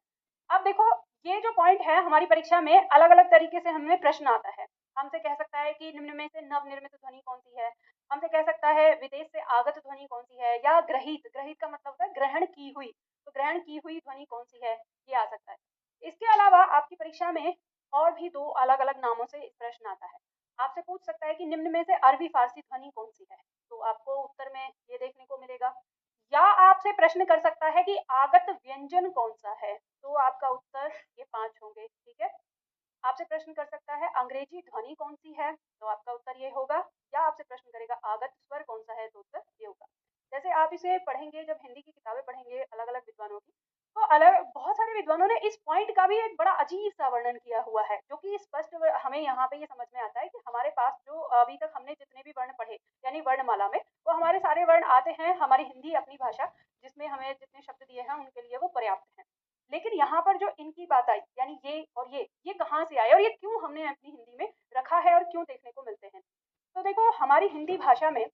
अब देखो ये जो पॉइंट है हमारी परीक्षा में अलग अलग तरीके से हमें प्रश्न आता है। हमसे कह सकता है कि निम्न में से नवनिर्मित ध्वनि कौन सी है, हमसे कह सकता है विदेश से आगत ध्वनि कौन सी है, या ग्रहित, ग्रहित का मतलब होता है ग्रहण की हुई, तो ग्रहण की हुई ध्वनि कौन सी है, ये आ सकता है। इसके अलावा आपकी परीक्षा में और भी दो अलग अलग नामों से प्रश्न आता है। आपसे पूछ सकता है कि निम्न में से अरबी फारसी ध्वनि कौन सी है, तो आपको उत्तर में ये देखने को मिलेगा। या आपसे प्रश्न कर सकता है कि आगत व्यंजन कौन सा है, तो आपका उत्तर ये 5 होंगे, ठीक है। आपसे प्रश्न कर सकता है अंग्रेजी ध्वनि कौन सी है, तो आपका उत्तर ये होगा। या आपसे प्रश्न करेगा आगत स्वर कौन सा है, तो उत्तर ये होगा। जैसे आप इसे पढ़ेंगे, जब हिंदी की किताबें पढ़ेंगे अलग अलग विद्वानों की, तो अलग बहुत सारे विद्वानों ने इस पॉइंट का भी एक बड़ा अजीब सा वर्णन किया हुआ है, जो कि स्पष्ट हमें यहाँ पे ये समझ में आता है कि हमारे पास जो अभी तक हमने जितने भी वर्ण पढ़े यानी वर्णमाला में, वो हमारे सारे वर्ण आते हैं हमारी हिंदी अपनी भाषा, जिसमें हमें जितने शब्द दिए हैं उनके लिए वो पर्याप्त हैं। लेकिन यहाँ पर जो इनकी बात आई यानी ये और ये कहाँ से आए और ये क्यों हमने अपनी हिंदी में रखा है और क्यों देखने को मिलते हैं। तो देखो हमारी हिंदी भाषा में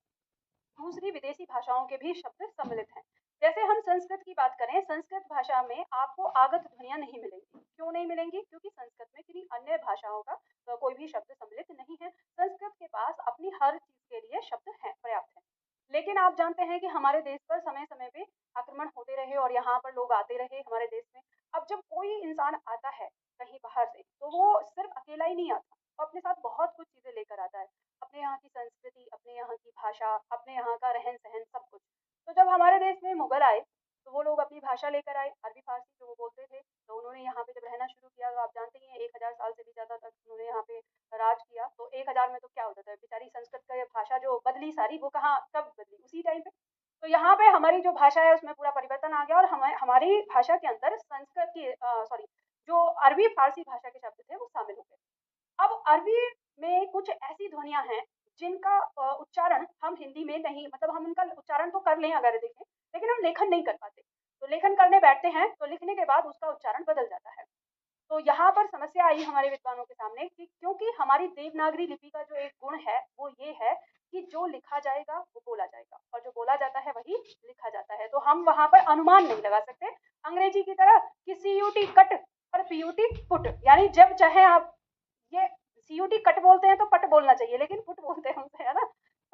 दूसरी विदेशी भाषाओं के भी शब्द सम्मिलित हैं। जैसे हम संस्कृत की बात करें, संस्कृत भाषा में आपको आगत ध्वनियां नहीं मिलेंगी। क्यों नहीं मिलेंगी? क्योंकि संस्कृत में किसी अन्य भाषाओं का कोई भी शब्द सम्मिलित नहीं है। संस्कृत के पास अपनी हर चीज के लिए शब्द हैं, पर्याप्त है। लेकिन आप जानते हैं कि हमारे देश पर समय समय पे आक्रमण होते रहे और यहाँ पर लोग आते रहे हमारे देश में। अब जब कोई इंसान आता है कहीं बाहर से, तो वो सिर्फ अकेला ही नहीं आता, वो अपने साथ बहुत कुछ चीजें लेकर आता है, अपने यहाँ की संस्कृति, अपने यहाँ की भाषा, अपने यहाँ का रहन सहन, सब कुछ। तो जब हमारे देश में मुगल आए, तो वो लोग अपनी भाषा लेकर आए, अरबी फारसी जो वो बोलते थे, तो उन्होंने यहाँ पे जब रहना शुरू किया, तो आप जानते ही हैं 1000 साल से भी ज्यादा तक उन्होंने यहाँ पे राज किया। तो 1000 में तो क्या होता था, बेचारी संस्कृत का भाषा जो बदली सारी, वो कहाँ कब बदली, उसी टाइम पे। तो यहाँ पे हमारी जो भाषा है उसमें पूरा परिवर्तन आ गया और हमारी भाषा के अंदर संस्कृत की सॉरी जो अरबी फारसी भाषा के शब्द थे वो शामिल हो गए। अब अरबी में कुछ ऐसी ध्वनियां हैं जिनका उच्चारण हम हिंदी में नहीं, मतलब हम उनका उच्चारण तो कर लें अगर देखें, लेकिन हम लेखन नहीं कर पाते। तो लेखन करने बैठते हैं तो लिखने के बाद उसका उच्चारण बदल जाता है। तो यहाँ पर समस्या आई हमारे विद्वानों के सामने कि क्योंकि हमारी देवनागरी लिपि का जो एक गुण है वो ये है कि जो लिखा जाएगा वो बोला जाएगा और जो बोला जाता है वही लिखा जाता है। तो हम वहाँ पर अनुमान नहीं लगा सकते अंग्रेजी की तरह कि CUT कट और PUT पुट, यानी जब चाहे आप ये CUT कट बोलते हैं तो पट बोलना चाहिए, लेकिन पुट बोलते हैं उसे, है ना।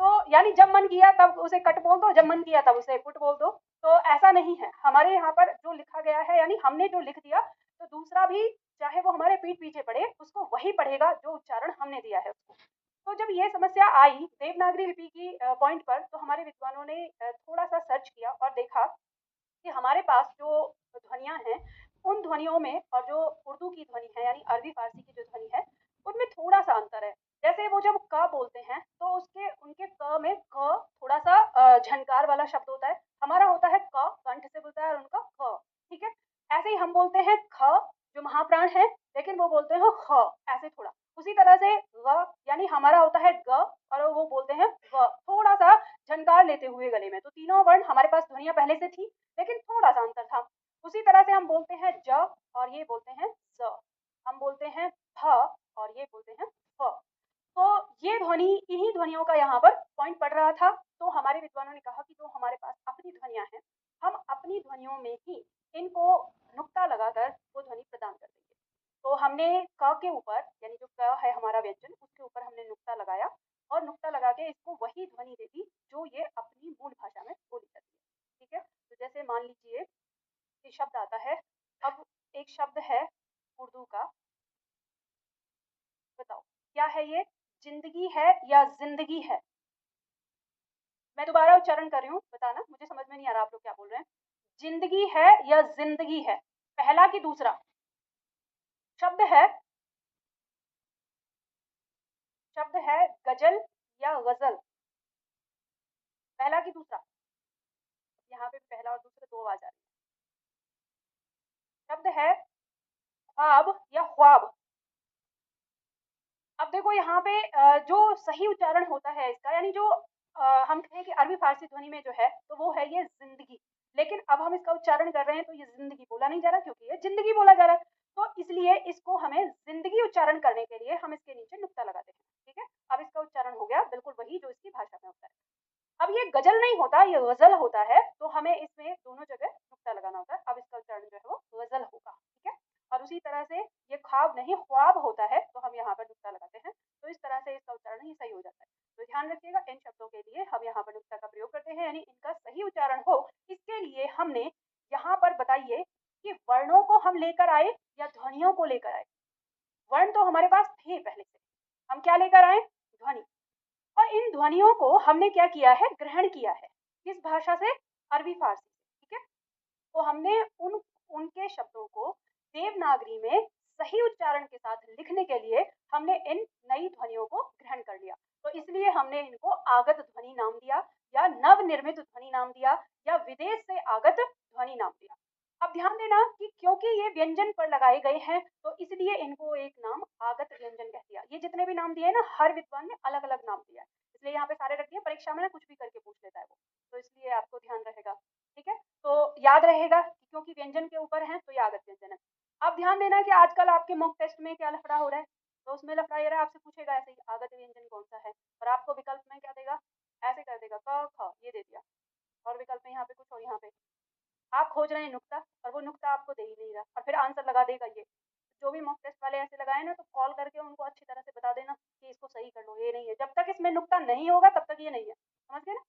तो यानी जब मन किया तब उसे कट बोल दो, जब मन किया तब उसे पुट बोल दो। तो ऐसा नहीं है हमारे यहाँ पर, जो लिखा गया है यानी हमने जो लिख दिया, तो दूसरा भी चाहे वो हमारे पीठ पीछे पढ़े उसको वही पढ़ेगा जो उच्चारण हमने दिया है उसको। तो जब ये समस्या आई देवनागरी लिपि की पॉइंट पर, तो हमारे विद्वानों ने थोड़ा सा सर्च किया और देखा कि हमारे पास जो ध्वनियां हैं उन ध्वनियों में और जो उर्दू की ध्वनि है यानी अरबी फारसी की जो ध्वनि है उनमें थोड़ा सा अंतर है। जैसे वो जब क बोलते हैं तो उसके उनके क में क थोड़ा सा झनकार वाला शब्द होता है, हमारा होता है क कंठ से बोलता है और उनका ख, ठीक है। ऐसे ही हम बोलते हैं ख जो महाप्राण है, लेकिन वो बोलते हैं ख, ऐसे थोड़ा। उसी तरह से ग यानी हमारा होता है ग और वो बोलते हैं व, थोड़ा सा झनकार लेते हुए गले में। तो तीनों वर्ण हमारे पास ध्वनियां पहले से थी, लेकिन थोड़ा सा अंतर था। उसी तरह से हम बोलते हैं ज और ये बोलते हैं ज, हम बोलते हैं फ और ये बोलते हैं फ। तो ये ध्वनि, इन्हीं ध्वनियों का यहाँ पर पॉइंट पड़ रहा था। तो हमारे विद्वानों ने कहा कि जो हमारे पास अपनी ध्वनियां हैं, हम अपनी ध्वनियों में ही इनको नुक्ता लगाकर वो ध्वनि प्रदान कर देंगे। तो हमने क के ऊपर यानी जो क है हमारा व्यंजन, उसके ऊपर हमने नुक्ता लगाया और नुक्ता लगा के इसको वही ध्वनि दे दी जो ये अपनी मूल भाषा में बोली जाती है, ठीक है। तो जैसे मान लीजिए कि शब्द आता है, अब एक शब्द है उर्दू का, बताओ क्या है ये, जिंदगी है या जिंदगी है। मैं दोबारा उच्चारण कर रही हूँ, बताना, मुझे समझ में नहीं आ रहा आप लोग क्या बोल रहे हैं। जिंदगी है या जिंदगी है, पहला कि दूसरा शब्द है। शब्द है गजल या गजल, पहला कि दूसरा। यहाँ पे पहला और दूसरा दो आवाज आ रही है। शब्द है ख्वाब या ख्वाब। अब देखो यहाँ पे जो सही उच्चारण होता है इसका, यानी जो हम कहें कि अरबी फारसी ध्वनि में जो है तो वो है ये जिंदगी, लेकिन अब हम इसका उच्चारण कर रहे हैं तो ये जिंदगी बोला नहीं जा रहा क्योंकि ये जिंदगी बोला जा रहा है। तो इसलिए इसको हमें जिंदगी उच्चारण करने के लिए हम इसके नीचे नुक्ता लगाते हैं, ठीक है। अब इसका उच्चारण हो गया बिल्कुल वही जो इसकी भाषा में होता है। अब ये गजल नहीं होता, ये गजल होता है, तो हमें इसमें दोनों जगह नुक्ता लगाना होता है। अब इसका उच्चारण जो है वो गजल होगा, ठीक है। और उसी तरह तरह से ये ख्वाब नहीं ख्वाब होता है, तो हम यहाँ पर नुक्ता लगाते हैं। तो इस तरह से इसका उच्चारण ही सही हो जाता है। तो ध्यान रखिएगा, इन शब्दों के लिए हम यहाँ पर नुक्ता का प्रयोग करते हैं, यानी इनका सही उच्चारण हो। इसके लिए हमने यहाँ पर बताइए कि वर्णों को हम लेकर आए या ध्वनियों को लेकर आए। वर्ण तो हमारे पास थे पहले से, हम क्या लेकर आए? ध्वनि। और इन ध्वनियों को हमने क्या किया है? ग्रहण किया है। किस भाषा से? अरबी फारसी से। ठीक है, तो हमने उनके शब्दों को देवनागरी में सही उच्चारण के साथ लिखने के लिए हमने इन नई ध्वनियों को ग्रहण कर लिया। तो इसलिए हमने इनको आगत ध्वनि नाम दिया, या नवनिर्मित ध्वनि नाम दिया, या विदेश से आगत ध्वनि नाम दिया। अब ध्यान देना कि क्योंकि ये व्यंजन पर लगाए गए हैं, तो इसलिए इनको एक नाम आगत व्यंजन कह दिया। ये जितने भी नाम दिए ना, हर विद्वान ने अलग अलग नाम दिया है, इसलिए यहाँ पे सारे रख दिए। परीक्षा में ना कुछ भी करके पूछ लेता है वो, तो इसलिए आपको ध्यान रहेगा। ठीक है, तो याद रहेगा क्योंकि व्यंजन के ऊपर है तो ये आगत व्यंजन है। अब ध्यान देना कि आजकल आपके मॉक टेस्ट में क्या लफड़ा हो रहा है, तो उसमें लफड़ा ये रहा, आपसे पूछेगा ऐसे ही आगत व्यंजन कौन सा है, और आपको विकल्प में क्या देगा? ऐसे कर देगा, क ख ये दे दिया, और विकल्प में यहाँ पे कुछ और, यहाँ पे आप खोज रहे हैं नुक्ता, और वो नुक्ता आपको दे ही नहीं रहा, और फिर आंसर लगा देगा ये। जो भी मॉक टेस्ट वाले ऐसे लगाए ना, तो कॉल करके उनको अच्छी तरह से बता देना कि इसको सही कर लो, ये नहीं है। जब तक इसमें नुक्ता नहीं होगा तब तक ये नहीं है, समझ गए ना?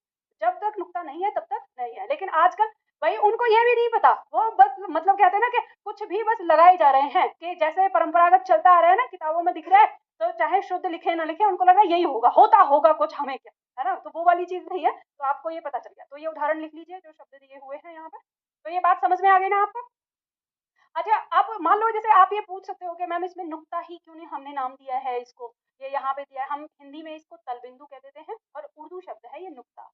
जब तक नुक्ता नहीं है तब तक नहीं है। लेकिन आजकल भाई उनको ये भी नहीं पता, वो बस मतलब कहते हैं ना कि कुछ भी बस लगाए जा रहे हैं, कि जैसे परंपरागत चलता आ रहा है ना, किताबों में दिख रहा है, तो चाहे शुद्ध लिखे ना लिखे, उनको लगा यही होगा, होता होगा कुछ, हमें क्या है ना। तो वो वाली चीज नहीं है, तो आपको ये पता चल गया। तो ये उदाहरण लिख लीजिए जो शब्द दिए हुए हैं यहाँ पर। तो ये बात समझ में आ गई ना आपको? अच्छा, अब मान लो जैसे आप ये पूछ सकते हो कि मैम इसमें नुक्ता ही क्यों नहीं हमने नाम दिया है इसको, ये यहाँ पे दिया है। हम हिंदी में इसको तलबिंदु कह देते हैं, और उर्दू शब्द है ये नुक्ता।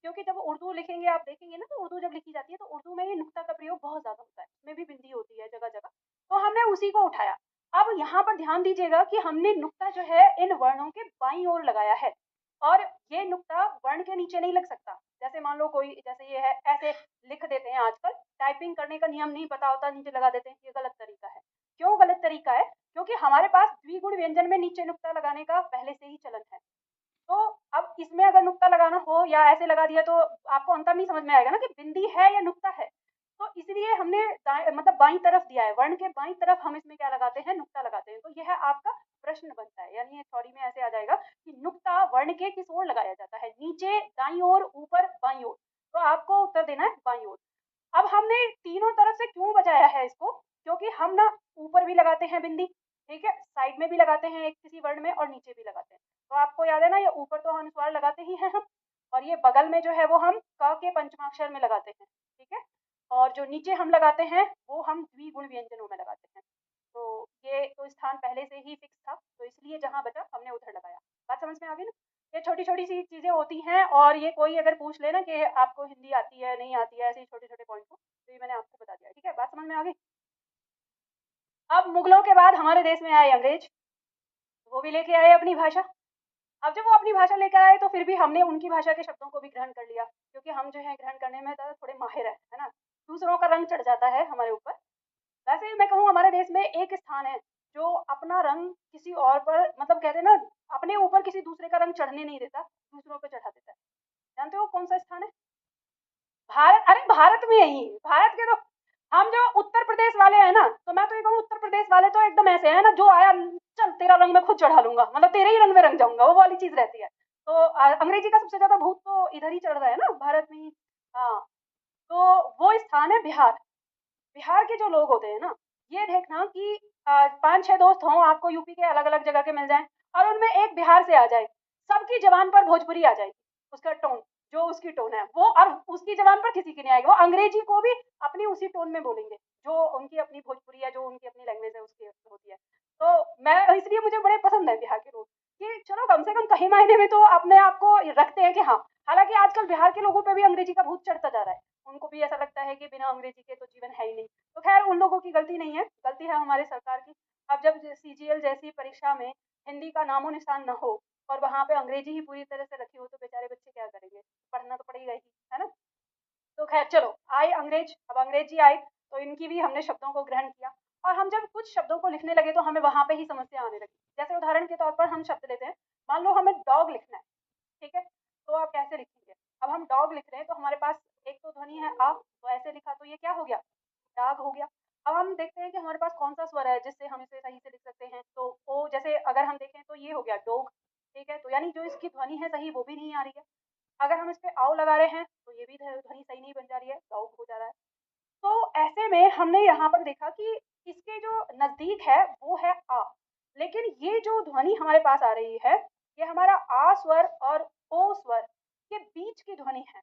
क्योंकि जब उर्दू लिखेंगे आप देखेंगे ना, तो उर्दू जब लिखी जाती है तो उर्दू में ये नुक्ता का प्रयोग बहुत ज्यादा होता है, उसमें भी बिंदी होती है जगह जगह, तो हमने उसी को उठाया। अब यहाँ पर ध्यान दीजिएगा कि हमने नुक्ता जो है इन वर्णों के बाईं ओर लगाया है, और ये नुक्ता वर्ण के नीचे नहीं लग सकता। जैसे मान लो कोई, जैसे ये है, ऐसे लिख देते हैं आजकल, टाइपिंग करने का नियम नहीं पता होता, नीचे लगा देते हैं, ये गलत तरीका है। क्यों गलत तरीका है? क्योंकि हमारे पास द्विगुण व्यंजन में नीचे नुक्ता लगाने का पहले से ही चलन है। तो अब इसमें अगर नुक्ता लगाना हो या ऐसे लगा दिया, तो आपको अंतर नहीं समझ में आएगा ना कि बिंदी है या नुक्ता है। तो इसलिए हमने मतलब बाईं तरफ दिया है, वर्ण के बाईं तरफ हम इसमें क्या लगाते हैं? नुक्ता लगाते हैं। तो यह आपका प्रश्न बनता है, यानी थ्योरी में ऐसे आ जाएगा कि नुक्ता वर्ण के किस ओर लगाया जाता है? नीचे, दाईं ओर, ऊपर, बाईं ओर। तो आपको उत्तर देना है बाईं ओर। अब हमने तीनों तरफ से क्यों बचाया है इसको? क्योंकि हम ना ऊपर भी लगाते हैं बिंदी, ठीक है, साइड में भी लगाते हैं एक किसी वर्ण में, और नीचे भी लगाते हैं। तो आपको याद है ना, ये ऊपर तो अनुस्वार लगाते ही हैं हम, और ये बगल में जो है वो हम क के पंचमाक्षर में लगाते हैं, ठीक है, और जो नीचे हम लगाते हैं वो हम द्विगुण व्यंजनों में लगाते हैं। तो ये तो स्थान पहले से ही फिक्स था, तो इसलिए जहां बचा हमने उधर लगाया। बात समझ में आ गई ना? ये छोटी छोटी सी चीजें होती हैं, और ये कोई अगर पूछ लेना कि आपको हिंदी आती है नहीं आती है, ऐसे छोटे छोटे पॉइंट को, तो ये मैंने आपको बता दिया। ठीक है, बात समझ में आ गई? अब मुगलों के बाद हमारे देश में आए अंग्रेज, वो भी लेके आए अपनी भाषा। अब जब वो अपनी भाषा लेकर आए, तो फिर भी हमने उनकी भाषा के शब्दों को भी ग्रहण कर लिया, क्योंकि हम जो है ग्रहण करने में थोड़े माहिर है ना। दूसरों का रंग चढ़ जाता है हमारे ऊपर। वैसे मैं कहूँ, हमारे देश में एक स्थान है जो अपना रंग किसी और पर, मतलब कहते हैं ना, अपने ऊपर किसी दूसरे का रंग चढ़ने नहीं देता, दूसरों पे चढ़ा देता है। जानते हो कौन सा स्थान है? भारत। अरे भारत में ही, भारत के तो हम जो उत्तर प्रदेश वाले हैं ना, तो मैं तो ये कहूँ उत्तर प्रदेश वाले तो एकदम ऐसे हैं ना, जो आया चल तेरा रंग मैं खुद चढ़ा लूंगा, मतलब तेरे ही रंग में रंग जाऊंगा, वो वाली चीज रहती है। तो अंग्रेजी का सबसे ज्यादा भूत तो इधर ही चढ़ रहा है ना, भारत में ही। हाँ, तो वो स्थान है बिहार। बिहार के जो लोग होते हैं ना, ये देखना कि 5-6 दोस्त हों आपको, यूपी के अलग अलग जगह के मिल जाएं, और उनमें एक बिहार से आ जाए, सबकी जबान पर भोजपुरी आ जाएगी, उसका टोन, जो उसकी टोन है वो, और उसकी जबान पर किसी की नहीं आएगी, वो अंग्रेजी को भी अपनी उसी टोन में बोलेंगे, जो उनकी अपनी भोजपुरी है, जो उनकी अपनी लैंग्वेज है उसकी होती है। तो मैं इसलिए, मुझे बड़े पसंद है बिहार के लोग, कि चलो कम से कम कहीं महीने में तो अपने आप को रखते हैं कि हाँ। हालांकि आजकल बिहार के लोगों पे भी अंग्रेजी का भूत चढ़ता जा रहा है, उनको भी ऐसा लगता है कि बिना अंग्रेजी के तो जीवन है ही नहीं। तो खैर उन लोगों की गलती नहीं है, गलती है हमारे सरकार की। अब जब सीजीएल जैसी परीक्षा में हिंदी का नामो निशान न हो, और वहाँ पे अंग्रेजी ही पूरी तरह से रखी हो, तो बेचारे बच्चे क्या करेंगे? पढ़ना तो पड़ेगा ही, है ना। तो खैर चलो, आए अंग्रेज, अब अंग्रेजी आए, तो इनकी भी हमने शब्दों को ग्रहण किया, और हम जब कुछ शब्दों को लिखने लगे तो हमें वहां पे ही समस्या आने लगी। जैसे उदाहरण के तौर पर हम शब्द लेते हैं, मान लो हमें डॉग लिखना है, ठीक है, तो आप कैसे लिखेंगे? अब हम डॉग लिख रहे हैं, तो हमारे पास एक तो ध्वनि है आ, तो ऐसे लिखा तो ये क्या हो गया? डाग हो गया। अब हम देखते हैं कि हमारे पास कौन सा स्वर है जिससे हम इसे सही से लिख सकते हैं। तो ओ, जैसे अगर हम देखें तो ये हो गया डोग, ठीक है? तो यानी जो इसकी ध्वनि है सही वो भी नहीं आ रही है। अगर हम इस पे आओ लगा रहे हैं तो ये भी ध्वनि सही नहीं बन जा रही है, डॉग हो जा रहा है। तो ऐसे में हमने यहाँ पर देखा कि इसके जो नज़दीक है वो है आ, लेकिन ये जो ध्वनि हमारे पास आ रही है, ये हमारा आ स्वर और ओ स्वर के बीच की ध्वनि है,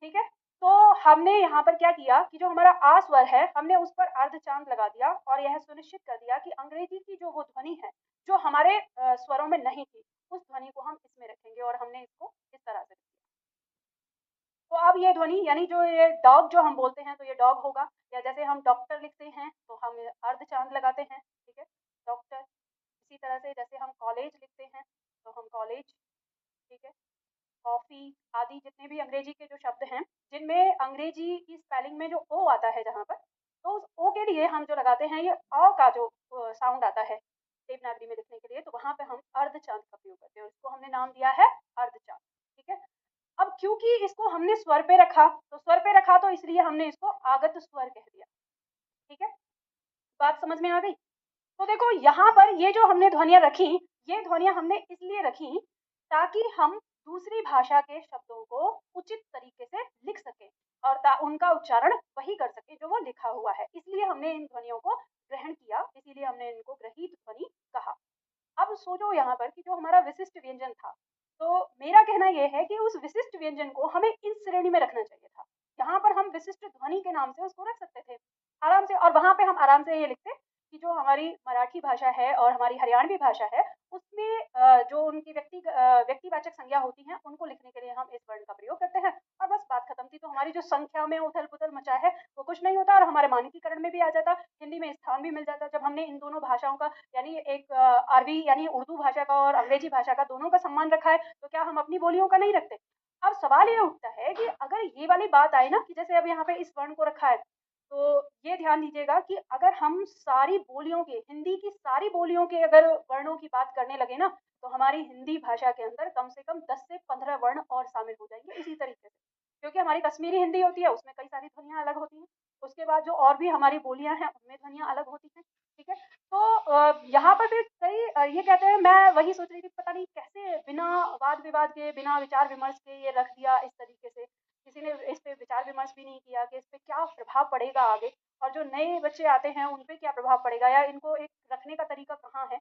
ठीक है? तो हमने यहाँ पर क्या किया कि जो हमारा आ स्वर है, हमने उस पर अर्धचांद लगा दिया और यह सुनिश्चित कर दिया कि अंग्रेजी की जो वो ध्वनि है, जो हमारे स्वरों में नहीं थी, उस ध्वनि को हम इसमें रखेंगे और हमने इसको इस तरह से किया। तो अब ये ध्वनि यानी जो ये डॉग जो हम बोलते हैं तो ये डॉग होगा, या जैसे हम डॉक्टर लिखते हैं तो हम अर्धचांद लगाते हैं, ठीक है? डॉक्टर। इसी तरह से जैसे हम कॉलेज लिखते हैं तो हम कॉलेज, ठीक है? कॉफ़ी आदि जितने भी अंग्रेजी के जो शब्द हैं, जिनमें अंग्रेजी की स्पेलिंग में जो ओ आता है जहाँ पर, तो उस ओ के लिए हम जो लगाते हैं ये अ का जो साउंड आता है देवनागरी में लिखने के लिए, तो वहाँ पे हम अर्धचांद का प्रयोग करते हैं और इसको हमने नाम दिया है अर्धचांद, ठीक है? अब क्योंकि इसको हमने स्वर पे रखा, तो स्वर पे रखा तो इसलिए हमने इसको आगत स्वर कह दिया, ठीक है? बात समझ में आ गई? तो देखो यहाँ पर ये जो हमने ध्वनियाँ रखी, ये ध्वनियाँ हमने इसलिए रखी ताकि हम दूसरी भाषा के शब्दों को उचित तरीके से लिख सकें और उनका उच्चारण वही कर सकें जो वो लिखा हुआ है। इसलिए हमने इन ध्वनियों को ग्रहण किया, इसीलिए हमने इनको ग्रहित ध्वनि कहा। अब सोचो यहाँ पर कि जो हमारा विशिष्ट व्यंजन था, तो मेरा कहना ये है कि उस विशिष्ट व्यंजन को हमें इस श्रेणी में रखना चाहिए था। यहाँ पर हम विशिष्ट ध्वनि के नाम से उसको रख सकते थे आराम से, और वहाँ पे हम आराम से ये लिखते कि जो हमारी मराठी भाषा है और हमारी हरियाणवी भाषा है, उसमें जो उनकी व्यक्तिवाचक संज्ञा होती हैं, उनको लिखने के लिए हम इस वर्ण का प्रयोग करते हैं और बस बात खत्म थी। तो हमारी जो संख्या में उथल-पुथल मचा है, वो कुछ नहीं होता और हमारे मानकीकरण में भी आ जाता, हिंदी में स्थान भी मिल जाता। जब हमने इन दोनों भाषाओं का यानी एक अरबी यानी उर्दू भाषा का और अंग्रेजी भाषा का दोनों का सम्मान रखा है, तो क्या हम अपनी बोलियों का नहीं रखते? अब सवाल ये उठता है कि अगर ये वाली बात आए ना कि जैसे अब यहाँ पे इस वर्ण को रखा है, तो ये ध्यान दीजिएगा कि अगर हम सारी बोलियों के हिंदी की सारी बोलियों के अगर वर्णों की बात करने लगे ना, तो हमारी हिंदी भाषा के अंदर कम से कम 10 से 15 वर्ण और शामिल हो जाएँगे इसी तरीके से। क्योंकि हमारी कश्मीरी हिंदी होती है, उसमें कई सारी ध्वनियाँ अलग होती हैं। उसके बाद जो और भी हमारी बोलियाँ हैं, उनमें ध्वनियाँ अलग होती हैं, ठीक है? तो यहाँ पर फिर कई ये कहते हैं, मैं वही सोच रही थी पता नहीं कैसे बिना वाद-विवाद के, बिना विचार-विमर्श के ये रख दिया इस तरीके से। किसी ने इस पे विचार-विमर्श भी नहीं किया कि इस पे क्या प्रभाव पड़ेगा आगे और जो नए बच्चे आते हैं, उन पे क्या प्रभाव पड़ेगा या इनको एक रखने का तरीका कहाँ है।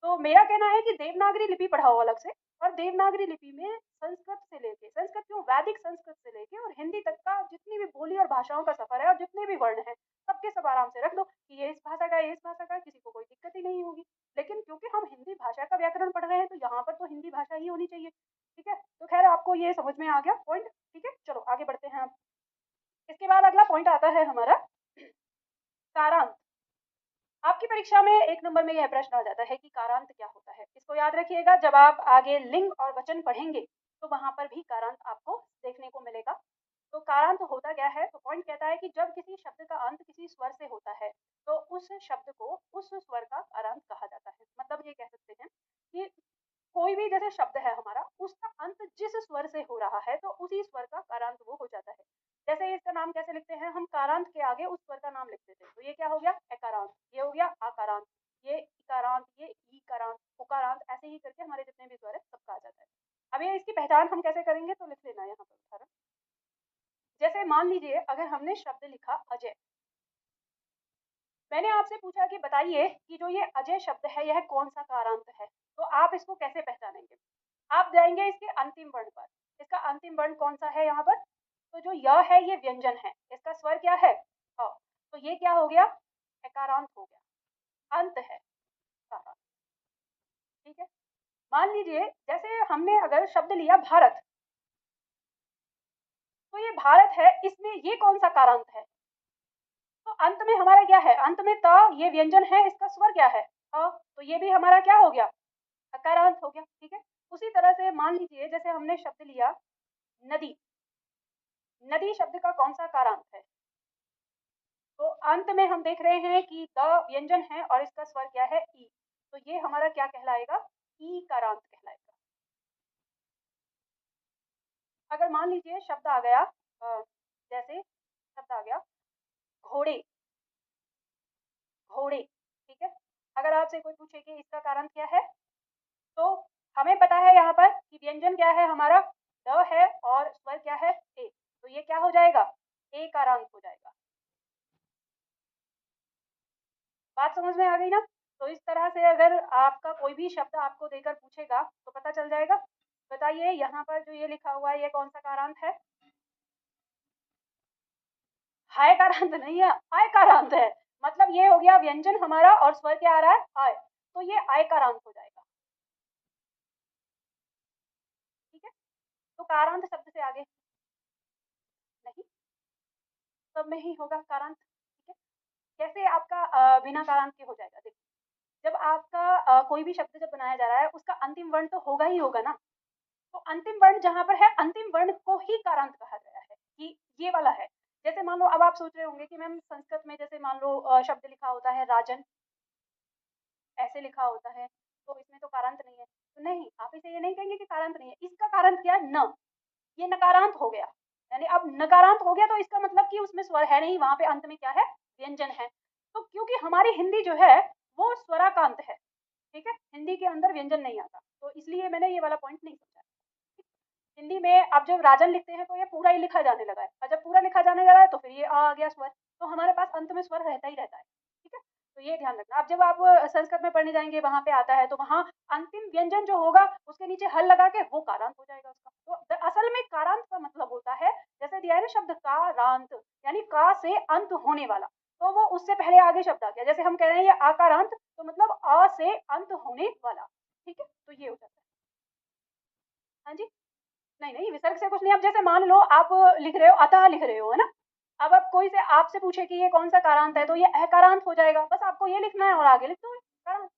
तो मेरा कहना है कि देवनागरी लिपि पढ़ाओ अलग से, और देवनागरी लिपि में संस्कृत से लेके, संस्कृत क्यों, वैदिक संस्कृत से लेके और हिंदी तक का जितनी भी बोली और भाषाओं का सफ़र है और जितने भी वर्ण हैं, सबके सब आराम से रख दो कि ये इस भाषा का है, ये इस भाषा का है, किसी को कोई दिक्कत ही नहीं होगी। लेकिन क्योंकि हम हिंदी भाषा का व्याकरण पढ़ रहे हैं, तो यहाँ पर तो हिंदी भाषा ही होनी चाहिए, ठीक है? तो ख़ैर आपको ये समझ में आ गया पॉइंट, ठीक है? चलो आगे बढ़ते हैं अब। इसके बाद अगला पॉइंट आता है हमारा कारांत। आपकी परीक्षा में 1 नंबर में यह प्रश्न आ जाता है कि कारांत क्या होता है? इसको याद रखिएगा, जब आप आगे लिंग और वचन पढ़ेंगे, तो वहाँ पर भी कारांत आपको देखने को मिलेगा। तो कारांत होता क्या है? तो पॉइंट कहता है कि जब किसी शब्द का अंत किसी स्वर से होता है, तो उस शब्द को उस स्वर का कारांत कहा जाता है। मतलब ये कह सकते हैं कि कोई भी जैसे शब्द है हमारा, उसका अंत जिस स्वर से हो रहा है, तो उसी स्वर का कारांत वो हो जाता है। जैसे इसका नाम कैसे लिखते हैं, हम कारांत के आगे उस स्वर का नाम लिखते थे, तो ये क्या हो गया, एकारांत, ये हो गया आकारांत, ये इकारांत, ये ईकारांत, उकारांत, ऐसे ही करके हमारे जितने भी स्वर है सबका आ जाता है। अब ये इसकी पहचान हम कैसे करेंगे, तो लिख लेना यहाँ पर उदाहरण। जैसे मान लीजिए अगर हमने शब्द लिखा अजय, मैंने आपसे पूछा कि बताइए कि जो ये अजय शब्द है यह कौन सा कारांत है, तो आप इसको कैसे पहचानेंगे? आप जाएंगे इसके अंतिम वर्ण पर। इसका अंतिम वर्ण कौन सा है यहाँ पर? तो जो य है ये व्यंजन है, इसका स्वर क्या है, अ। तो ये क्या हो गया, एकारांत हो गया, अंत है कारांत, ठीक है? मान लीजिए जैसे हमने अगर शब्द लिया भारत, तो ये भारत है, इसमें ये कौन सा कारांत है? तो अंत में हमारा क्या है, अंत में त, ये व्यंजन है, इसका स्वर क्या है, अ। तो ये भी हमारा क्या हो गया, अकारांत हो गया, ठीक है? उसी तरह से मान लीजिए जैसे हमने शब्द लिया नदी, नदी शब्द का कौन सा कारांत है? तो अंत में हम देख रहे हैं कि द व्यंजन है और इसका स्वर क्या है, ई। तो ये हमारा क्या कहलाएगा, ई कारांत कहलाएगा। अगर मान लीजिए शब्द आ गया जैसे शब्द आ गया घोड़े, घोड़े, ठीक है। अगर आपसे कोई पूछे कि इसका कारण क्या है, तो हमें पता है यहाँ पर कि व्यंजन क्या है हमारा, ड है और स्वर क्या है, ए। तो ये क्या हो जाएगा, ए कारांत हो जाएगा। बात समझ में आ गई ना। तो इस तरह से अगर आपका कोई भी शब्द आपको देकर पूछेगा तो पता चल जाएगा। बताइए यहाँ पर जो ये लिखा हुआ है ये कौन सा कारांत है, हाय कारांत नहीं है, आय कारांत है। मतलब ये हो गया व्यंजन हमारा और स्वर क्या आ रहा है, आय, तो ये आय कारांत हो जाएगा। ठीक है, तो कारांत शब्द से आगे नहीं, सब में ही होगा कारांत। ठीक है, कैसे आपका बिना कारांत के हो जाएगा, देखिए जब आपका कोई भी शब्द जब बनाया जा रहा है उसका अंतिम वर्ण तो होगा ही होगा ना। तो अंतिम वर्ण जहाँ पर है, अंतिम वर्ण को ही कारांत कहा गया है कि ये वाला है। जैसे मान लो अब आप सोच रहे होंगे कि मैम संस्कृत में जैसे मान लो शब्द लिखा होता है राजन, ऐसे लिखा होता है, तो इसमें तो कारांत नहीं है। तो नहीं, आप इसे ये नहीं कहेंगे कि कारांत नहीं है, इसका कारांत क्या है, न, ये नकारांत हो गया। यानी अब नकारांत हो गया तो इसका मतलब कि उसमें स्वर है नहीं, वहां पे अंत में क्या है, व्यंजन है। तो क्योंकि हमारी हिंदी जो है वो स्वराकांत है, ठीक है, हिंदी के अंदर व्यंजन नहीं आता, तो इसलिए मैंने ये वाला पॉइंट नहीं समझा। हिंदी में अब जब राजन लिखते हैं तो ये पूरा ही लिखा जाने लगा है, और जब पूरा लिखा जाने लगा है तो फिर ये आ गया स्वर, तो हमारे पास अंत में स्वर रहता ही रहता है। ठीक है, तो ये ध्यान रखना। अब जब आप संस्कृत में पढ़ने जाएंगे वहां पे आता है तो वहां अंतिम व्यंजन जो होगा उसके नीचे हल लगा के वो कारांत हो जाएगा उसका। तो असल में कारांत का मतलब होता है, जैसे दिया है ना शब्द कारांत, यानी का से अंत होने वाला, तो वो उससे पहले आगे शब्द आ गया। जैसे हम कह रहे हैं ये आकारांत, तो मतलब आ से अंत होने वाला। ठीक है, तो ये हो जाता है। हाँ जी, नहीं नहीं, विसर्ग से कुछ नहीं। अब जैसे मान लो आप लिख रहे हो, अतः लिख रहे हो, है ना। अब आप कोई से आपसे पूछे कि ये कौन सा कारांत है, तो ये अकारांत हो जाएगा, बस आपको ये लिखना है और आगे लिख दो कारांत।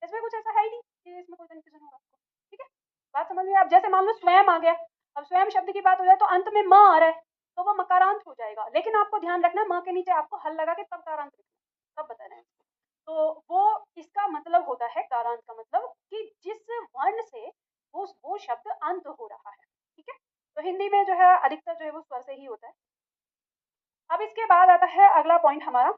इसमें कुछ ऐसा है ही नहीं कि इसमें कोई कंफ्यूजन होगा आपको। ठीक है, बात समझ में। अब जैसे मान लो स्वयं आ गया, अब स्वयं शब्द की बात हो जाए तो अंत में माँ आ रहा है, तो वो मकारांत हो जाएगा, लेकिन आपको ध्यान रखना माँ के नीचे आपको हल लगा के तब कारांत लिखना, तब बता रहे हैं। तो वो इसका मतलब होता है, कारांत का मतलब कि जिस वर्ण से वो शब्द अंत हो रहा है। ठीक है, तो हिंदी में जो है अधिकतर जो है वो स्वर से ही होता है। अब इसके बाद आता है अगला पॉइंट हमारा,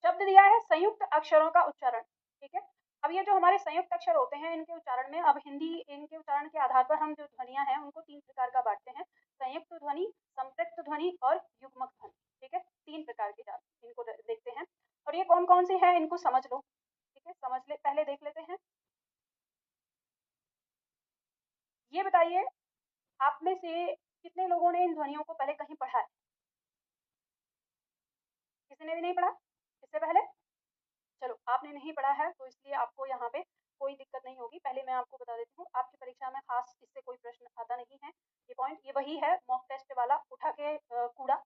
शब्द दिया है संयुक्त अक्षरों का उच्चारण। ठीक है, अब ये जो हमारे संयुक्त अक्षर होते हैं इनके उच्चारण में, अब हिंदी इनके उच्चारण के आधार पर हम जो ध्वनियां हैं उनको तीन प्रकार का बांटते हैं, संयुक्त ध्वनि, संपृक्त ध्वनि और युग्मक ध्वनि। ठीक है, तीन प्रकार के इनको देखते हैं, और ये कौन कौन सी है इनको समझ लो। ठीक है, समझ ले, पहले देख लेते हैं। ये बताइए आप में से कितने लोगों ने इन ध्वनियों को पहले कहीं पढ़ा है, किसी ने भी नहीं पढ़ा इससे पहले। चलो, आपने नहीं पढ़ा है तो इसलिए आपको यहाँ पे कोई दिक्कत नहीं होगी। पहले मैं आपको बता देती हूँ, आपकी परीक्षा में खास इससे कोई प्रश्न आता नहीं है। ये पॉइंट ये वही है मॉक टेस्ट वाला उठा के कूड़ा।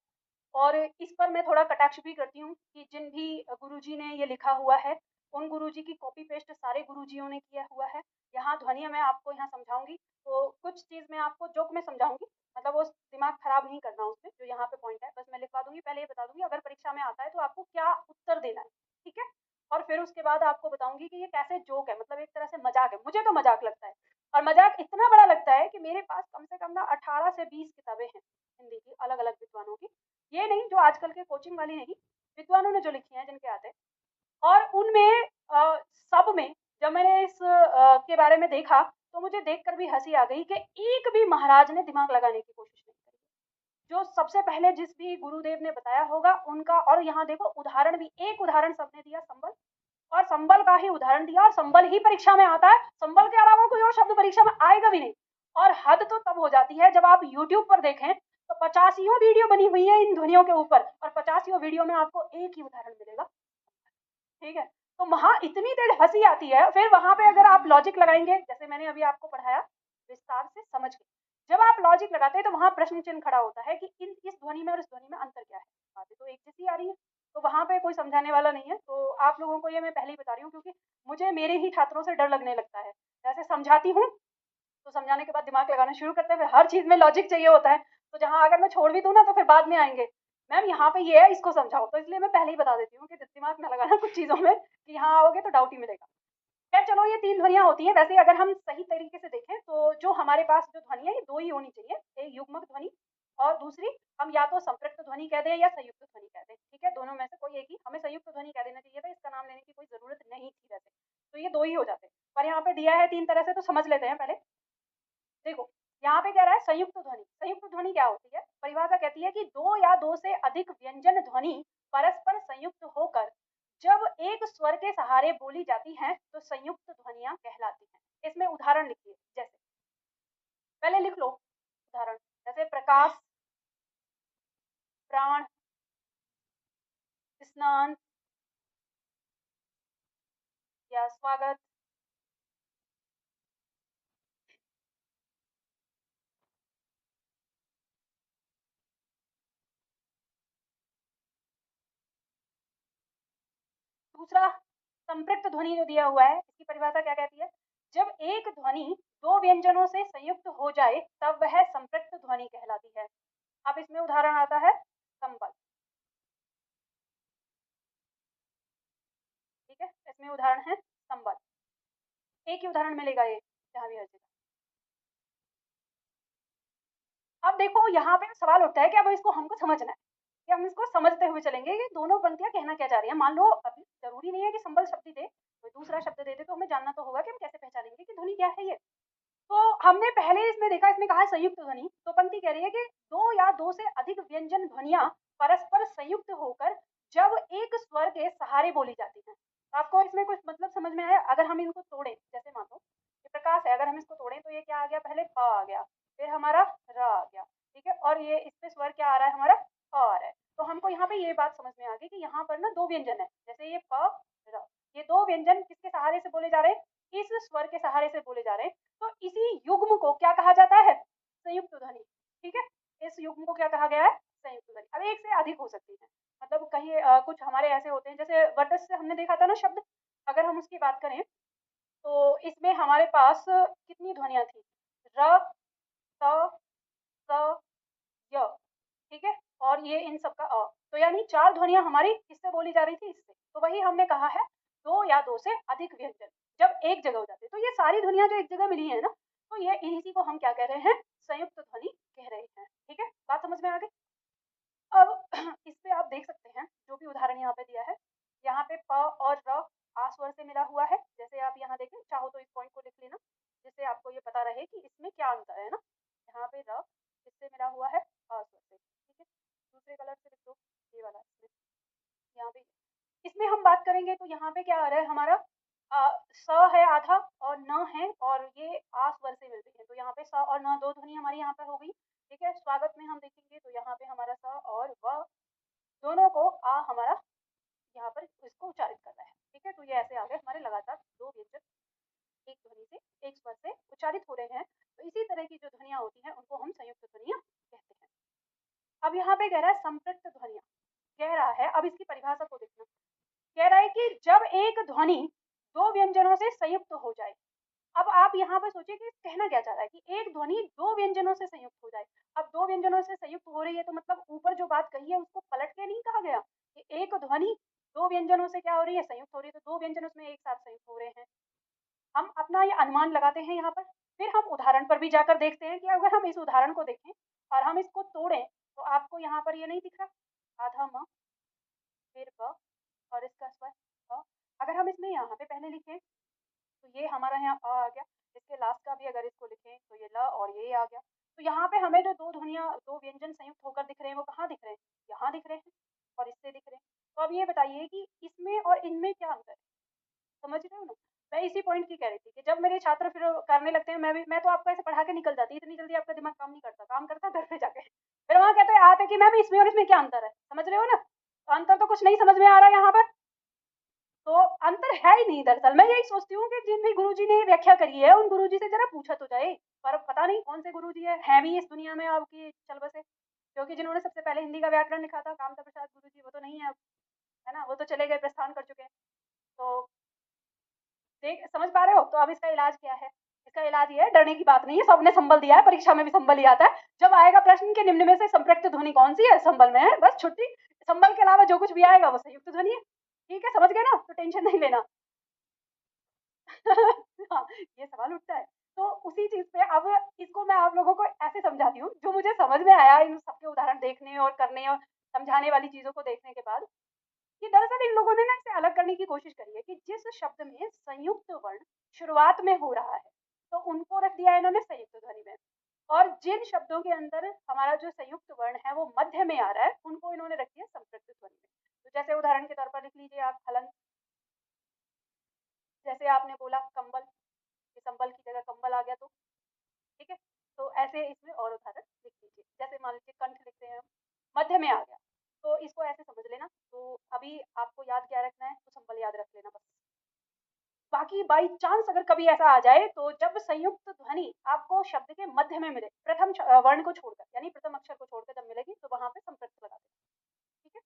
और इस पर मैं थोड़ा कटाक्ष भी करती हूँ कि जिन भी गुरुजी ने ये लिखा हुआ है उन गुरुजी की कॉपी पेस्ट सारे गुरुजियों ने किया हुआ है। यहाँ ध्वनि मैं आपको यहाँ समझाऊंगी तो कुछ चीज़ मैं आपको जोक में समझाऊंगी, मतलब वो दिमाग खराब नहीं करना उसमें, जो यहाँ पे पॉइंट है बस मैं लिखवा दूंगी। पहले ये बता दूंगी अगर परीक्षा में आता है तो आपको क्या उत्तर देना है। ठीक है, और फिर उसके बाद आपको बताऊंगी कि ये कैसे जोक है, मतलब एक तरह से मजाक है। मुझे तो मजाक लगता है, और मजाक इतना बड़ा लगता है कि मेरे पास कम से कम ना 18 से 20 किताबें हैं हिंदी की, अलग अलग विद्वानों की। ये नहीं जो आजकल के कोचिंग वाली नहीं, विद्वानों ने जो लिखी हैं जिनके आते हैं। और उनमें सब में जब मैंने इस के बारे में देखा तो मुझे देखकर भी हंसी आ गई कि एक भी महाराज ने दिमाग लगाने की कोशिश नहीं करी। जो सबसे पहले जिस भी गुरुदेव ने बताया होगा उनका, और यहाँ देखो उदाहरण भी, एक उदाहरण सबने दिया संबल, और संबल का ही उदाहरण दिया, और संबल ही परीक्षा में आता है, संबल के अलावा कोई और शब्द परीक्षा में आएगा भी नहीं। और हद तो तब हो जाती है जब आप यूट्यूब पर देखें तो 85 वीडियो बनी हुई है इन ध्वनियों के ऊपर, और 85 वीडियो में आपको एक ही उदाहरण मिलेगा। ठीक है, तो वहां इतनी देर हंसी आती है, फिर वहां पे अगर आप लॉजिक लगाएंगे जैसे मैंने अभी आपको पढ़ाया विस्तार से समझ के, जब आप लॉजिक लगाते हैं तो वहां प्रश्न चिन्ह खड़ा होता है कि इन इस ध्वनि में और इस ध्वनि में अंतर क्या है। बातें तो एक जैसी आ रही है, तो वहां पे कोई समझाने वाला नहीं है। तो आप लोगों को ये मैं पहले ही बता रही हूँ, क्योंकि मुझे मेरे ही छात्रों से डर लगने लगता है। जैसे समझाती हूँ तो समझाने के बाद दिमाग लगाना शुरू करते हैं, फिर हर चीज में लॉजिक चाहिए होता है। तो जहाँ अगर मैं छोड़ भी दूँ ना तो फिर बाद में आएंगे, मैम यहाँ पे ये है इसको समझाओ, तो इसलिए मैं पहले ही बता देती हूँ कि दिमाग ना लगाना कुछ चीजों में कि यहाँ आओगे तो डाउट ही मिलेगा। खैर चलो, ये तीन ध्वनियां होती हैं। वैसे अगर हम सही तरीके से देखें तो जो हमारे पास जो ध्वनि है ये दो ही होनी चाहिए, एक युग्मक ध्वनि और दूसरी हम या तो संपृक्त ध्वनि कह दें या संयुक्त ध्वनि कह दें। ठीक है, दोनों में से कोई एक ही, हमें संयुक्त संयुक्त ध्वनि कह देना चाहिए था, इसका नाम लेने की कोई जरूरत नहीं थी वैसे। तो ये दो ही हो जाते, पर यहाँ पे दिया है 3 तरह से, तो समझ लेते हैं पहले। देखो यहाँ पे कह रहा है संयुक्त ध्वनि। संयुक्त ध्वनि क्या होती है? परिभाषा कहती है कि दो या दो से अधिक व्यंजन ध्वनि परस्पर संयुक्त होकर जब एक स्वर के सहारे बोली जाती हैं तो संयुक्त ध्वनियां कहलाती हैं। इसमें उदाहरण लिखिए, जैसे पहले लिख लो उदाहरण, जैसे प्रकाश, प्राण, स्नान या स्वागत। दूसरा संपृक्त ध्वनि जो दिया हुआ है, इसकी परिभाषा क्या कहती है? जब एक ध्वनि दो व्यंजनों से संयुक्त हो जाए तब वह संपृक्त ध्वनि कहलाती है। अब इसमें उदाहरण आता है संबल, ठीक है, इसमें उदाहरण है संबल। एक ही उदाहरण मिलेगा ये जहां भी हर जगह। अब देखो यहाँ पे सवाल उठता है कि अब इसको हमको समझना है कि हम इसको समझते हुए चलेंगे कि दोनों पंक्तियां कहना क्या चाह रही है। मान लो अभी जरूरी नहीं है कि संबल शब्द दे, कोई दूसरा शब्द दे दे, तो हमें जानना तो होगा कि हम कैसे पहचानेंगे कि ध्वनि क्या है ये। तो हमने पहले इसमें देखा, इसमें कहा संयुक्त ध्वनि, तो पंक्ति कह रही है कि दो या दो से अधिक व्यंजन ध्वनियां परस्पर संयुक्त होकर जब एक स्वर के सहारे बोली जाती हैं। आपको इसमें कुछ मतलब समझ में आया? अगर हम इनको तोड़ें, जैसे मान लो ये प्रकाश है, अगर हम इसको तोड़ें तो ये क्या आ गया? पहले प आ गया, फिर हमारा र आ गया, ठीक है, और ये इस पे स्वर क्या आ रहा है? हमारा अ आ रहा है। तो हमको यहाँ पे ये बात समझ में आ गई कि यहाँ पर ना दो व्यंजन है, जैसे ये प र, ये दो व्यंजन किसके सहारे से बोले जा रहे हैं? इस स्वर के सहारे से बोले जा रहे हैं। तो इसी युग्म को क्या कहा जाता है? संयुक्त ध्वनि, ठीक है। इस युग्म को क्या कहा गया है? संयुक्त ध्वनि। अब एक से अधिक हो सकती है, मतलब कहीं कुछ हमारे ऐसे होते हैं, जैसे वटस से हमने देखा था ना शब्द, अगर हम उसकी बात करें तो इसमें हमारे पास कितनी ध्वनियां थी? र, त, स, य, ठीक है, और ये इन सबका अ। तो यानी 4 ध्वनियां हमारी किससे बोली जा रही थी? इससे। तो वही हमने कहा है दो या दो से अधिक व्यंजन जब एक जगह हो जाते हैं, तो ये सारी ध्वनियां जो एक जगह मिली है ना, तो ये इसी को हम क्या कह रहे हैं? संयुक्त ध्वनि कह रहे हैं, ठीक है। बात समझ में आ गई? अब इस पे आप देख सकते हैं जो भी उदाहरण यहाँ पे दिया है, यहाँ पे प और र आ स्वर से मिला हुआ है। जैसे आप यहाँ देखें, चाहो तो इस पॉइंट को लिख लेना, जिससे आपको ये पता रहे कि इसमें क्या अंतर है ना। यहाँ पे र किससे मिला हुआ है? आ स्वर से, ठीक है। दूसरे कलर से लिख दो, ये वाला इसमें, यहाँ पे इसमें हम बात करेंगे तो यहाँ पे क्या आ रहा है हमारा? स है आधा और न है, और ये आ स्वर से मिलते हैं, तो यहाँ पे स और न दो ध्वनि हमारी यहाँ पर हो गई, ठीक है। स्वागत में हम देखेंगे तो यहाँ पे हमारा स और व दोनों को आ हमारा यहाँ पर इसको उच्चारित कर रहा है, ठीक है। तो ये ऐसे आ गए हमारे लगातार दो व्यंजन एक ध्वनि से, एक स्वर से उच्चारित हो रहे हैं। तो इसी तरह की जो ध्वनियां होती हैं उनको हम संयुक्त ध्वनियां कहते हैं। अब यहाँ पे कह रहा है संपृक्त ध्वनियां, कह रहा है, अब इसकी परिभाषा को देखना, कह रहा है कि जब एक ध्वनि दो व्यंजनों से संयुक्त हो जाए। अब आप यहाँ पर सोचिए कि कहना क्या चाह रहा है कि एक ध्वनि दो व्यंजनों से संयुक्त हो जाए। अब दो व्यंजनों से संयुक्त हो रही है तो मतलब ऊपर जो बात कही है उसको पलट के नहीं कहा गया कि एक ध्वनि दो व्यंजनों से क्या हो रही है? संयुक्त हो रही है, तो दो व्यंजन उसमें एक साथ संयुक्त हो रहे हैं। हम अपना ये अनुमान लगाते हैं यहाँ पर, फिर हम उदाहरण पर भी जाकर देखते हैं कि अगर हम इस उदाहरण को देखें और हम इसको तोड़ें तो आपको यहाँ पर ये नहीं दिख रहा? आधा म, फिर ब, और इसका स्वर अ। अगर हम इसमें यहाँ पे पहले लिखें तो ये हमारा यहाँ अ आ गया, इसके लास्ट का भी अगर इसको लिखें तो ये ल और ये आ गया। तो यहाँ पे हमें जो दो ध्वनियाँ दो व्यंजन संयुक्त होकर दिख रहे हैं वो कहाँ दिख रहे हैं? यहाँ दिख रहे हैं और इससे दिख रहे हैं। तो अब ये बताइए कि इसमें और इनमें क्या अंतर है? समझ रहे हो ना? मैं इसी पॉइंट की कह रही थी कि जब मेरे छात्र फिर करने लगते हैं, मैं तो आपको ऐसे पढ़ा के निकल जाती, इतनी जल्दी आपका दिमाग काम नहीं करता, काम करता घर पे जाके। फिर वहाँ कहते हैं आते कि मैम इसमें और इसमें क्या अंतर है? समझ रहे हो ना? तो अंतर तो कुछ नहीं समझ में आ रहा है यहाँ पर, तो अंतर है ही नहीं। दरअसल मैं यही सोचती हूँ कि जिन भी गुरुजी ने व्याख्या करी है उन गुरुजी से जरा पूछा तो जाए, पर पता नहीं कौन से गुरुजी है भी इस दुनिया में अब की चल बसे, क्योंकि जिन्होंने सबसे पहले हिंदी का व्याकरण लिखा था कामता प्रसाद गुरुजी, वो तो नहीं है अब, है ना, वो तो चले गए, प्रस्थान कर चुके हैं। तो देख समझ पा रहे हो? तो अब इसका इलाज क्या है? इसका इलाज ये है, डरने की बात नहीं है, सबने संबल दिया है, परीक्षा में भी संबल ही आता है। जब आएगा प्रश्न के निम्न में से संपृक्त ध्वनि कौन सी है? संबल में है, बस छुट्टी। संबल के अलावा जो कुछ भी आएगा वो संयुक्त ध्वनि है, ठीक है, समझ गए ना? तो टेंशन नहीं लेना। हाँ, ये सवाल उठता है। तो उसी चीज पे अब इसको मैं आप लोगों को ऐसे समझाती हूँ, जो मुझे समझ में आया इन सबके उदाहरण देखने और करने और समझाने वाली चीजों को देखने के बाद, कि दरअसल इन लोगों ने ना इसे अलग करने की कोशिश करी है कि जिस शब्द में संयुक्त वर्ण शुरुआत में हो रहा है तो उनको रख दिया इन्होंने संयुक्त ध्वनि में, और जिन शब्दों के अंदर हमारा जो संयुक्त वर्ण है वो मध्य में आ रहा है उनको इन्होंने रख दिया संपृक्त ध्वनि में। तो जैसे उदाहरण के तौर पर लिख लीजिए आप हलन, जैसे आपने बोला कंबल, ये संबल की जगह कंबल आ गया, तो ठीक है। तो ऐसे इसमें और उदाहरण लिख लीजिए, जैसे मान लीजिए कंठ लिखते हैं हम, मध्य में आ गया, तो इसको ऐसे समझ लेना। तो अभी आपको याद क्या रखना है, तो संबल याद रख लेना बस। बाकी बाई चांस अगर कभी ऐसा आ जाए तो जब संयुक्त ध्वनि आपको शब्द के मध्य में मिले, प्रथम वर्ण को छोड़कर यानी प्रथम अक्षर को छोड़कर जब मिलेगी तो वहां पे संपृक्त लगा देना, ठीक है।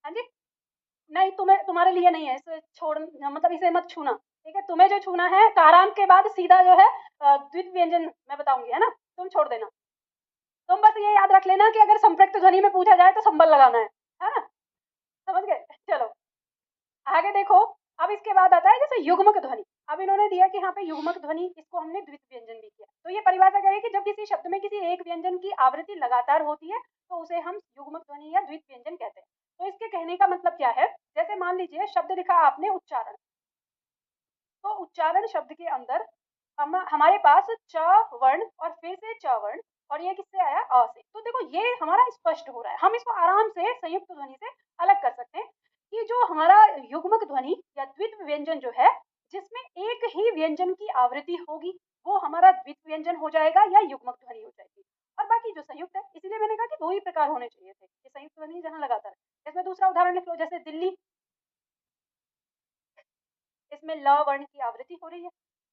हाँ जी, नहीं तुम्हारे लिए नहीं है, इसे छोड़ मतलब इसे मत छूना, ठीक है। तुम्हें जो छूना है कारांत के बाद सीधा जो है द्वित व्यंजन मैं बताऊंगी, है ना, तुम छोड़ देना। तुम बस ये याद रख लेना कि अगर संपृक्त ध्वनि में पूछा जाए तो संबल लगाना है ना, समझ गए। चलो आगे देखो, अब इसके बाद आता है जैसे युग्मक ध्वनि। अब इन्होंने दिया कि यहाँ पे युग्मक ध्वनि, इसको हमने द्वित व्यंजन भी किया। तो ये परिभाषा करें कि जब किसी शब्द में किसी एक व्यंजन की आवृत्ति लगातार होती है तो उसे हम युग्मक ध्वनि या द्वित व्यंजन कहते हैं। तो इसके कहने का मतलब क्या है, जैसे मान लीजिए शब्द लिखा आपने उच्चारण, तो उच्चारण शब्द के अंदर हमारे पास च वर्ण और फिर से च वर्ण, और ये किससे आया, अ से। तो देखो ये हमारा स्पष्ट हो रहा है, हम इसको आराम से संयुक्त ध्वनि से अलग कर सकते हैं कि जो हमारा युग्मक ध्वनि या द्वित व्यंजन जो है जिसमें एक ही व्यंजन की आवृत्ति होगी वो हमारा द्वित व्यंजन हो जाएगा या युग्मक ध्वनि हो जाएगी। और बाकी जो संयुक्त है, इसीलिए मैंने कहा कि दो ही प्रकार होने चाहिए थे, कि संयुक्त ध्वनि जहां लगातार है। इसमें दूसरा उदाहरण लिख लो, जैसे दिल्ली, इसमें ल वर्ण की आवृत्ति हो रही है,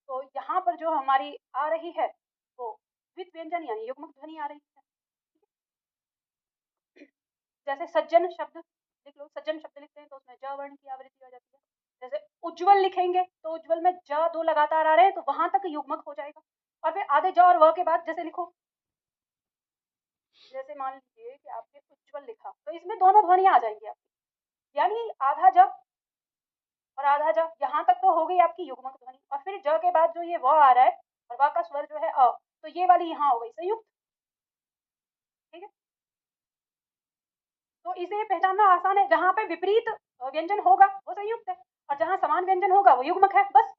तो यहाँ पर जो हमारी आ रही है वो द्वित व्यंजन यानी युग्मक ध्वनि आ रही है। जैसे सज्जन शब्द लिख लो, सज्जन शब्द लिखते हैं तो उसमें ज वर्ण की आवृत्ति आ जाती है। जैसे उज्जवल लिखेंगे तो उज्जवल में ज दो लगातार आ रहे हैं तो वहां तक युग्मक हो जाएगा। और फिर आधे ज और व के बाद जैसे लिखो, जैसे मान लीजिए कि आपने उज्जवल लिखा तो इसमें दोनों ध्वनियां आ जाएंगी आपकी, यानी आधा ज और आधा ज, यहाँ तक तो हो गई आपकी युग्मक ध्वनि। और फिर ज के बाद जो ये व आ रहा है और व का स्वर जो है अ, तो ये वाली यहाँ हो गई संयुक्त, ठीक है। तो इसे पहचानना आसान है, जहाँ पे विपरीत व्यंजन होगा वो संयुक्त है और जहाँ समान व्यंजन होगा वो युग्मक है, बस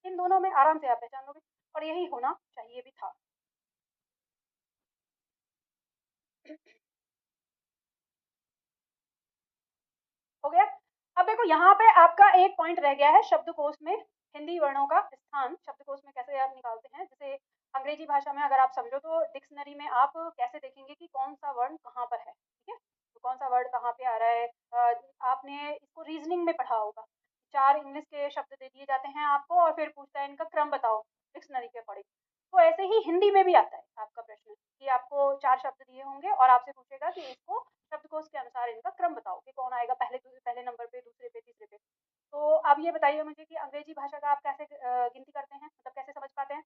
इन दोनों में आराम से आप पहचान लोगे, और यही होना चाहिए भी था। हो गया। अब देखो यहाँ पे आपका एक पॉइंट रह गया है, शब्दकोश में हिंदी वर्णों का स्थान शब्दकोश में कैसे आप निकालते हैं। जैसे अंग्रेजी भाषा में अगर आप समझो तो डिक्शनरी में आप कैसे देखेंगे कि कौन सा वर्ण कहाँ पर है, ठीक है, तो कौन सा वर्ड कहाँ पे आ रहा है। आपने इसको रीजनिंग में पढ़ा होगा, 4 इंग्लिश के शब्द दे दिए जाते हैं आपको और फिर पूछता है इनका क्रम बताओ डिक्शनरी के अकॉर्डिंग। तो ऐसे ही हिंदी में भी आता है आपका प्रश्न कि आपको 4 शब्द दिए होंगे और आपसे पूछेगा कि इसको शब्दकोश के अनुसार इनका क्रम बताओ कि कौन आएगा पहले नंबर पे, दूसरे पे, तीसरे पे। तो अब ये बताइए मुझे कि अंग्रेजी भाषा का आप कैसे गिनती करते हैं, मतलब कैसे समझ पाते हैं,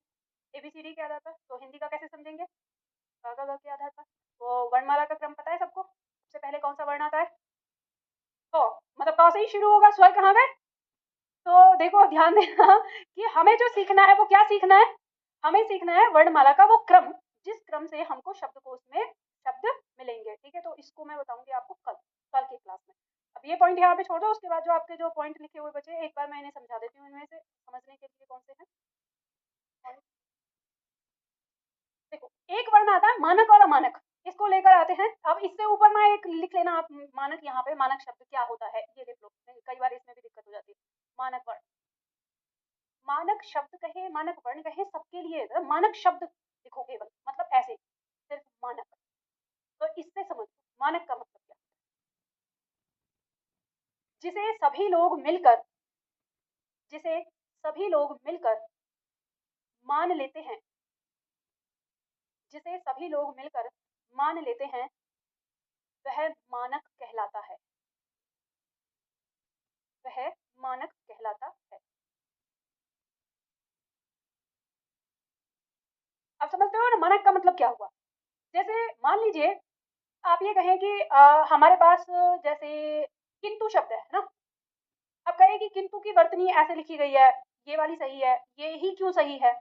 एबीसीडी के आधार पर। तो हिंदी का कैसे समझेंगे, ग के आधार पर। तो वर्णमाला का क्रम पता है सबको, सबसे पहले कौन सा वर्ण आता है, तो मतलब क से ही शुरू होगा, स्वर कहाँ गए। तो देखो ध्यान देना कि हमें जो सीखना है वो क्या सीखना है, हमें सीखना है वर्णमाला का वो क्रम जिस क्रम से हमको शब्दकोश में शब्द मिलेंगे, ठीक है। तो इसको मैं बताऊंगी आपको कल की क्लास में। अब ये पॉइंट यहाँ पे छोड़ दो, उसके बाद जो आपके जो पॉइंट लिखे हुए बचे एक बार मैं इन्हें समझा देती हूँ, इनमें से समझने के लिए कौन से हैं। देखो एक वर्ण आता है मानक और अमानक, इसको लेकर आते हैं। अब इससे ऊपर ना एक लिख लेना आप मानक, यहाँ पे मानक शब्द क्या होता है ये लिख लो, कई बार इसमें भी दिक्कत हो जाती है। मानक वर्ण, मानक शब्द कहे मानक वर्ण कहे सबके लिए मानक शब्द लिखो केवल, मतलब ऐसे सिर्फ मानक। तो इससे समझो मानक का मतलब क्या, जिसे सभी लोग मिलकर, जिसे सभी लोग मिलकर मान लेते हैं, जिसे सभी लोग मिलकर मान लेते हैं वह मानक कहलाता है, वह मानक कहलाता है। अब समझते हो ना मानक का मतलब क्या हुआ। जैसे मान लीजिए आप ये कहें कि हमारे पास जैसे किंतु शब्द है ना, अब कहें कि किंतु की वर्तनी ऐसे लिखी गई है, ये वाली सही है, ये ही क्यों सही है,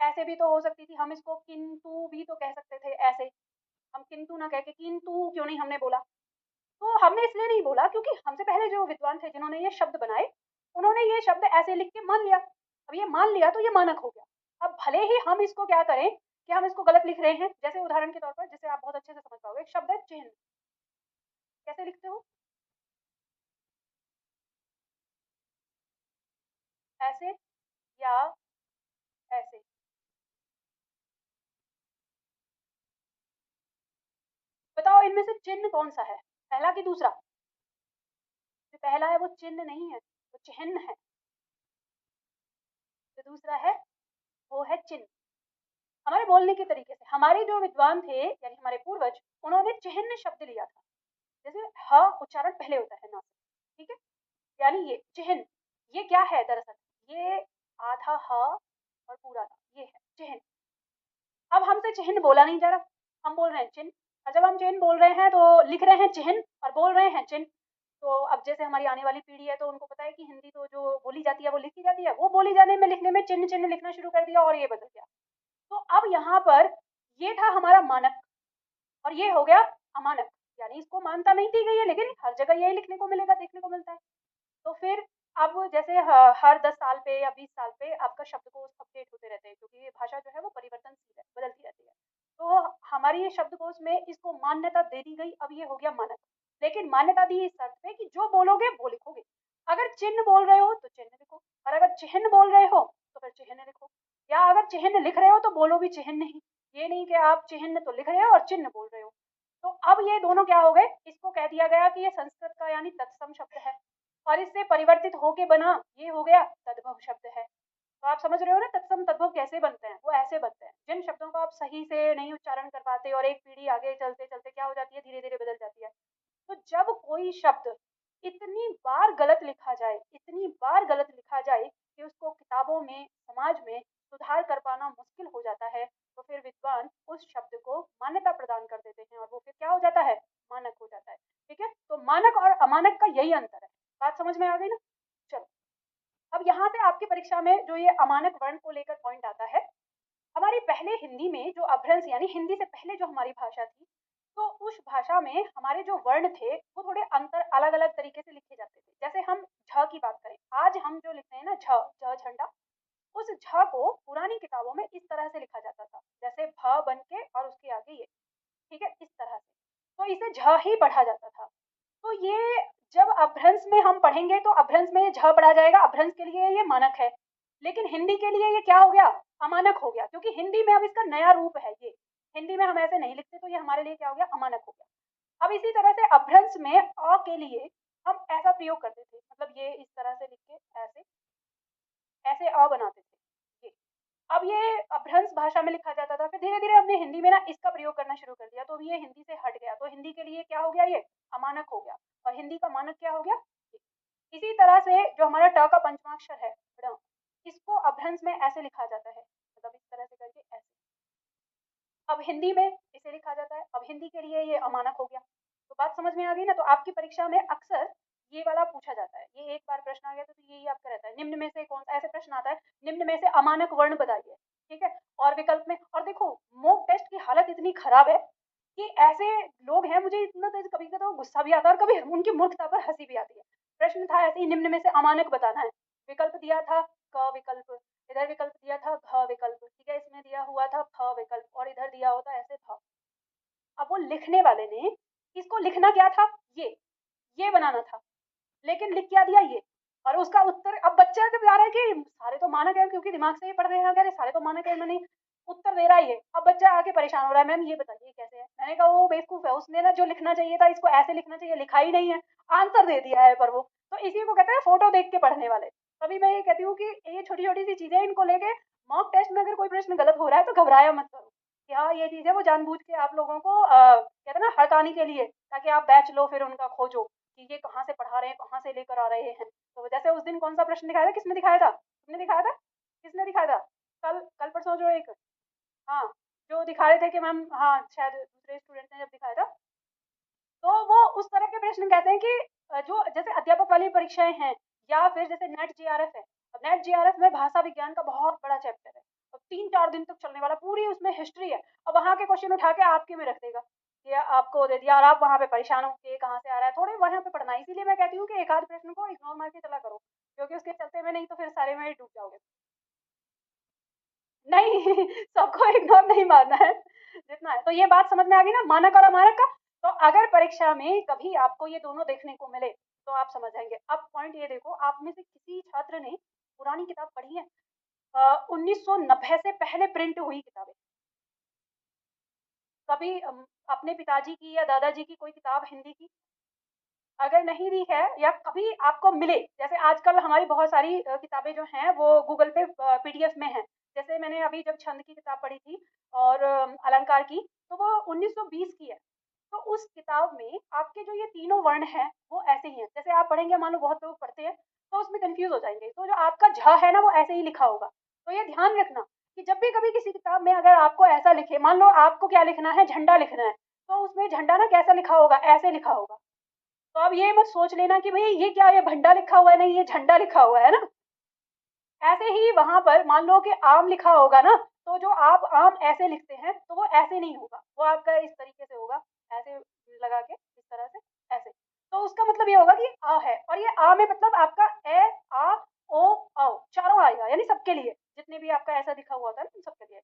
ऐसे भी तो हो सकती थी, हम इसको किंतु भी तो कह सकते थे ऐसे, हम किंतु ना कह के किंतु क्यों नहीं हमने बोला, तो हमने इसलिए नहीं बोला क्योंकि हमसे पहले जो विद्वान थे जिन्होंने ये शब्द बनाए, उन्होंने ये शब्द ऐसे लिख के मान लिया। अब ये मान लिया तो ये मानक हो गया। अब भले ही हम इसको क्या करें कि हम इसको गलत लिख रहे हैं, जैसे उदाहरण के तौर पर, जिसे आप बहुत अच्छे से समझ पाओगे, एक शब्द है चिन्ह। कैसे लिखते हो? ऐसे या ऐसे? बताओ इनमें से चिन्ह कौन सा है, पहला कि दूसरा? जो पहला है वो चिन्ह नहीं है, वो चिन्ह है। जो दूसरा है वो है चिन्ह। हमारे बोलने के तरीके से हमारे जो विद्वान थे यानी हमारे पूर्वज, उन्होंने चिन्ह शब्द लिया था। जैसे ह उच्चारण पहले होता है ना, ठीक है, यानी ये चिन्ह, ये क्या है दरअसल, ये आधा ह और पूरा था, ये है चिन्ह। अब हमसे चिन्ह बोला नहीं जा रहा, हम बोल रहे हैं चिन्ह। और जब हम चिन्ह बोल रहे हैं तो लिख रहे हैं चिन्ह और बोल रहे हैं चिन्ह। तो अब जैसे हमारी आने वाली पीढ़ी है तो उनको पता है कि हिंदी तो जो बोली जाती है वो लिखी जाती है, वो बोली जाने में लिखने में चिन्ह चिन्ह लिखना शुरू कर दिया और ये बदल गया। तो अब यहाँ पर ये था हमारा मानक और ये हो गया अमानक, यानी इसको मानता नहीं दी गई है लेकिन हर जगह यही लिखने को मिलेगा, देखने को मिलता है। तो फिर अब जैसे हर 10 साल पे या 20 साल पे आपका शब्दकोश अपडेट होते रहते हैं क्योंकि ये भाषा जो है वो परिवर्तनशील है, बदलती रहती है। तो हमारी ये शब्दकोश में इसको मान्यता दे दी गई, अब ये हो गया मानक। लेकिन मान्यता दी इस शर्त पे कि जो बोलोगे वो लिखोगे। अगर चिन्ह बोल रहे हो तो चिन्ह लिखो, और अगर चिन्ह बोल रहे हो तो फिर चिन्ह लिखो, या अगर चिन्ह लिख रहे हो तो बोलो भी चिन्ह ही। ये नहीं कि आप चिन्ह तो लिख रहे हो और चिन्ह बोल रहे हो। तो अब ये दोनों क्या हो गए, इसको कह दिया गया कि ये संस्कृत का यानी तत्सम शब्द है और इससे परिवर्तित होके बना ये हो गया तद्भव शब्द है। तो आप समझ रहे हो ना तत्सम तद्भव कैसे बनते हैं, वो ऐसे बनते हैं जिन शब्दों को आप सही से नहीं उच्चारण कर पाते और एक पीढ़ी आगे चलते चलते क्या हो जाती है, धीरे धीरे बदल जाती है। तो जब कोई शब्द इतनी बार गलत लिखा जाए, इतनी बार गलत लिखा जाए कि उसको किताबों में, समाज में सुधार कर पाना मुश्किल हो जाता है, तो फिर विद्वान उस शब्द को मान्यता प्रदान कर देते हैं और वो फिर क्या हो जाता है, मानक हो जाता है। ठीक है, तो मानक और अमानक का यही अंतर है। बात समझ में आ गई ना? चलो, अब यहाँ से आपकी परीक्षा में जो ये अमानक वर्ण को लेकर पॉइंट आता है, हमारी पहले हिंदी में जो अभ्रंश यानी हिंदी से पहले जो हमारी भाषा थी, तो उस भाषा में हमारे जो वर्ण थे वो थोड़े अंतर अलग अलग तरीके से लिखे जाते थे। जैसे हम झ की बात करें, आज हम जो लिखते हैं ना झ, ज झंडा, उस झ को पुरानी किताबों में इस तरह से लिखा जाता था, जैसे भ बन के और उसके आगे ये, ठीक है, इस तरह से। तो इसे झ ही पढ़ा जाता था। तो ये जब अभ्रंश में हम पढ़ेंगे तो अभ्रंश में झ पढ़ा जाएगा, अभ्रंश के लिए ये मानक है। लेकिन हिंदी के लिए ये क्या हो गया, अमानक हो गया, क्योंकि हिंदी में अब इसका नया रूप है ये। हिंदी में हम ऐसे नहीं लिखते, तो ये हमारे लिए क्या हो गया, अमानक हो गया। अब इसी तरह से अभ्रंश में अ के लिए हम ऐसा प्रयोग करते थे, मतलब ये इस तरह से लिख के ऐसे ऐसे अ बनाते थे ये। अब ये अभ्रंश भाषा में लिखा जाता था, फिर धीरे धीरे हमने हिंदी में ना इसका प्रयोग करना शुरू कर दिया, तो अब ये हिंदी से हट गया, तो हिंदी के लिए क्या हो गया, ये अमानक हो गया, और हिंदी का मानक क्या हो गया ये। इसी तरह से जो हमारा ट का पंचमाक्षर है ड़, इसको अभ्रंश में ऐसे लिखा जाता है, मतलब इस तरह से करके ऐसे। अब हिंदी में इसे लिखा जाता है, अब हिंदी के लिए ये अमानक हो गया। तो बात समझ में आ गई ना? तो आपकी परीक्षा में अक्सर ये वाला पूछा जाता है, ये एक बार प्रश्न आ गया तो यही आपका रहता है, निम्न में से कौन सा, ऐसे प्रश्न आता है, निम्न में से अमानक वर्ण बताइए, ठीक है। और विकल्प में, और देखो मॉक टेस्ट की हालत इतनी खराब है कि ऐसे लोग हैं, मुझे इतना तेज कभी कभी तो गुस्सा भी आता है और कभी उनकी मूर्खता पर हंसी भी आती है। प्रश्न था ऐसे ही, निम्न में से अमानक बताना है, विकल्प दिया था क विकल्प, इधर विकल्प दिया था घ विकल्प, ठीक है, इसमें दिया हुआ था फ विकल्प और इधर दिया होता ऐसे थ। अब वो लिखने वाले ने इसको लिखना क्या था, ये बनाना था, लेकिन लिख क्या दिया ये, और उसका उत्तर, अब बच्चा जब जा रहा है कि सारे तो मानक है क्योंकि दिमाग से ही पढ़ रहे हैं, अगर सारे तो मानक है, मैंने उत्तर दे रहा है ये, अब बच्चा आके परेशान हो रहा है, मैम ये बताइए कैसे है। मैंने कहा वो बेवकूफ है, उसने ना जो लिखना चाहिए था इसको ऐसे लिखना चाहिए, लिखा ही नहीं है, आंसर दे दिया है पर वो। तो इसी को कहते हैं फोटो देख के पढ़ने वाले। तभी मैं ये कहती हूँ कि ये छोटी छोटी सी चीजें, इनको लेके मॉक टेस्ट में अगर कोई प्रश्न गलत हो रहा है तो घबराया मत करो कि हाँ ये चीज है, वो जानबूझ के आप लोगों को कहते हैं ना हड़काने के लिए, ताकि आप बैच लो फिर उनका खोजो कि ये कहाँ से पढ़ा रहे हैं, कहाँ से लेकर आ रहे हैं। तो जैसे उस दिन कौन सा प्रश्न दिखाया था, किसने दिखाया था, तुमने दिखाया था, किसने दिखाया था, कल कल परसों जो एक, हाँ, जो दिखा रहे थे कि मैम, हाँ शायद दूसरे स्टूडेंट ने जब दिखाया था, तो वो उस तरह के प्रश्न कहते हैं कि जो जैसे अध्यापक वाली परीक्षाएं हैं, या फिर जैसे नेट जीआरएफ है। अब नेट जीआरएफ में भाषा विज्ञान का बहुत बड़ा चैप्टर है और 3-4 दिन तक चलने वाला, पूरी उसमें हिस्ट्री है, और वहां के क्वेश्चन उठा के आपके में रख देगा ये आपको दे दिया और आप वहाँ पे परेशान हो कि ये कहाँ से आ रहा है, थोड़े वहाँ पे पढ़ना है। इसीलिए मैं कहती हूँ कि एक आध प्रश्न को इग्नोर मार के चला करो, क्योंकि उसके चलते में नहीं तो फिर सारे में ही डूब जाओगे। नहीं सबको इग्नोर नहीं मारना है, जितना है। तो ये बात समझ में आ गई ना, मानक और अमानक का। तो अगर परीक्षा में कभी आपको ये दोनों देखने को मिले तो आप समझ जाएंगे। अब पॉइंट ये देखो, आप में से किसी छात्र ने पुरानी किताब पढ़ी है? 1990 से पहले प्रिंट हुई किताबें, कभी अपने पिताजी की या दादाजी की कोई किताब हिंदी की अगर नहीं दी है, या कभी आपको मिले, जैसे आजकल हमारी बहुत सारी किताबें जो हैं वो गूगल पे पीडीएफ में हैं। जैसे मैंने अभी जब छंद की किताब पढ़ी थी और अलंकार की, तो वो 1920 की है। तो उस किताब में आपके जो ये तीनों वर्ण हैं वो ऐसे ही हैं। जैसे आप पढ़ेंगे, मान लो बहुत लोग पढ़ते हैं तो उसमें कंफ्यूज हो जाएंगे, तो जो आपका झ है ना वो ऐसे ही लिखा होगा। तो ये ध्यान रखना कि जब भी कभी किसी किताब में अगर आपको ऐसा लिखे, मान लो आपको क्या लिखना है, झंडा लिखना है, तो उसमें झंडा ना कैसा लिखा होगा, ऐसे लिखा होगा। तो अब ये मत सोच लेना कि भाई ये क्या, ये भंडा लिखा हुआ है, नहीं ये झंडा लिखा हुआ है ना। ऐसे ही वहां पर मान लो कि आम लिखा होगा ना, तो जो आप आम ऐसे लिखते हैं तो वो ऐसे नहीं होगा, वो आपका इस तरीके से होगा, ऐसे लगा के इस तरह से, ऐसे। तो उसका मतलब ये होगा कि आ है, और ये आ में मतलब आपका ए आ ओ औ चारों आएगा, यानी सबके लिए, जितने भी आपका ऐसा लिखा हुआ होता है ना सबके लिए।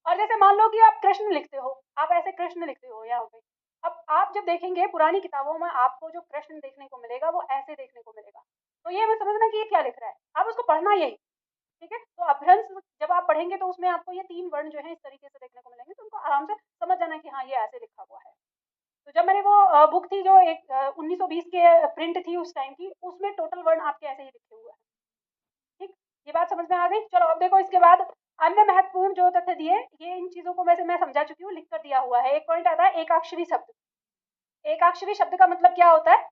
और जैसे मान लो कि आप कृष्ण लिखते हो, आप ऐसे कृष्ण लिखते हो यहाँ पे, अब आप जब देखेंगे पुरानी किताबों में आपको जो कृष्ण देखने को मिलेगा वो ऐसे देखने को मिलेगा। तो ये मत समझना कि ये क्या लिख रहा है, आप उसको पढ़ना यही। ठीक है, तो अभ्रंश जब आप पढ़ेंगे तो उसमें आपको ये तीन वर्ण जो है इस तरीके से देखने को मिलेंगे, तो उनको आराम से समझ जाना कि हाँ ये ऐसे लिखा हुआ है। तो जब मैंने वो बुक थी जो एक 1920 के प्रिंट थी उस टाइम की, उसमें टोटल वर्ण आपके ऐसे ही लिखे हुए हैं। ठीक, ये बात समझ में आ गई। चलो अब देखो इसके बाद अन्य महत्वपूर्ण जो तथ्य दिए, ये इन चीजों को वैसे मैं समझा चुकी हूँ, लिख कर दिया हुआ है। एक पॉइंट आता है एकाक्षरी शब्द। एकाक्षरी शब्द का मतलब क्या होता है,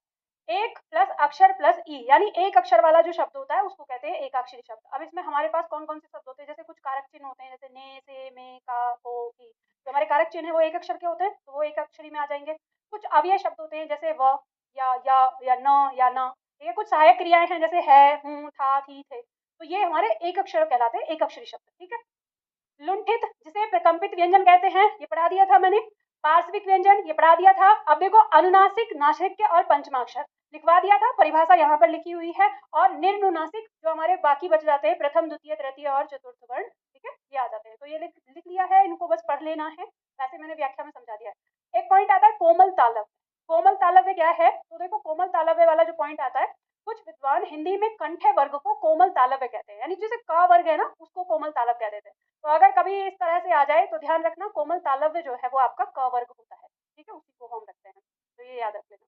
एक प्लस अक्षर प्लस ई, यानी एक अक्षर वाला जो शब्द होता है उसको कहते हैं एकाक्षरी शब्द। अब इसमें हमारे पास कौन कौन से शब्द होते हैं, जैसे कुछ कारक चिन्ह होते हैं, जैसे ने से में का हो की, जो हमारे कारक चिन्ह है वो एक अक्षर के होते हैं, तो वो एक अक्षरी में आ जाएंगे। कुछ अव्यय शब्द होते हैं, जैसे व या न या न। ये कुछ सहायक क्रियाएं हैं, जैसे है, हूँ, था, थी, थे, तो ये हमारे एक अक्षर कहलाते हैं, एक अक्षरी शब्द। ठीक है, लुंठित जिसे प्रकंपित व्यंजन कहते हैं, ये पढ़ा दिया था मैंने। पार्श्विक व्यंजन ये पढ़ा दिया था। अब देखो अनुनासिक, नासिक और पंचमाक्षर लिखवा दिया था, परिभाषा यहाँ पर लिखी हुई है। और निर्नुनासिक जो हमारे बाकी बच जाते हैं, प्रथम द्वितीय तृतीय और चतुर्थ वर्ण, ठीक है, ये आ जाते हैं। तो ये लिख लिया है, इनको बस पढ़ लेना है, वैसे मैंने व्याख्या में समझा दिया है। एक पॉइंट आता है कोमल तालव्य। कोमल तालव्य क्या है, तो देखो कोमल तालव्य वाला जो पॉइंट आता है, कुछ विद्वान हिंदी में कंठ वर्ग को कोमल तालव्य कहते हैं, यानी जैसे का वर्ग है ना उसको कोमल तालव्य कह देते हैं। तो अगर कभी इस तरह से आ जाए तो ध्यान रखना कोमल तालव्य जो है वो आपका क वर्ग होता है। ठीक है, उसी को हम रखते हैं, तो ये याद रख लेना।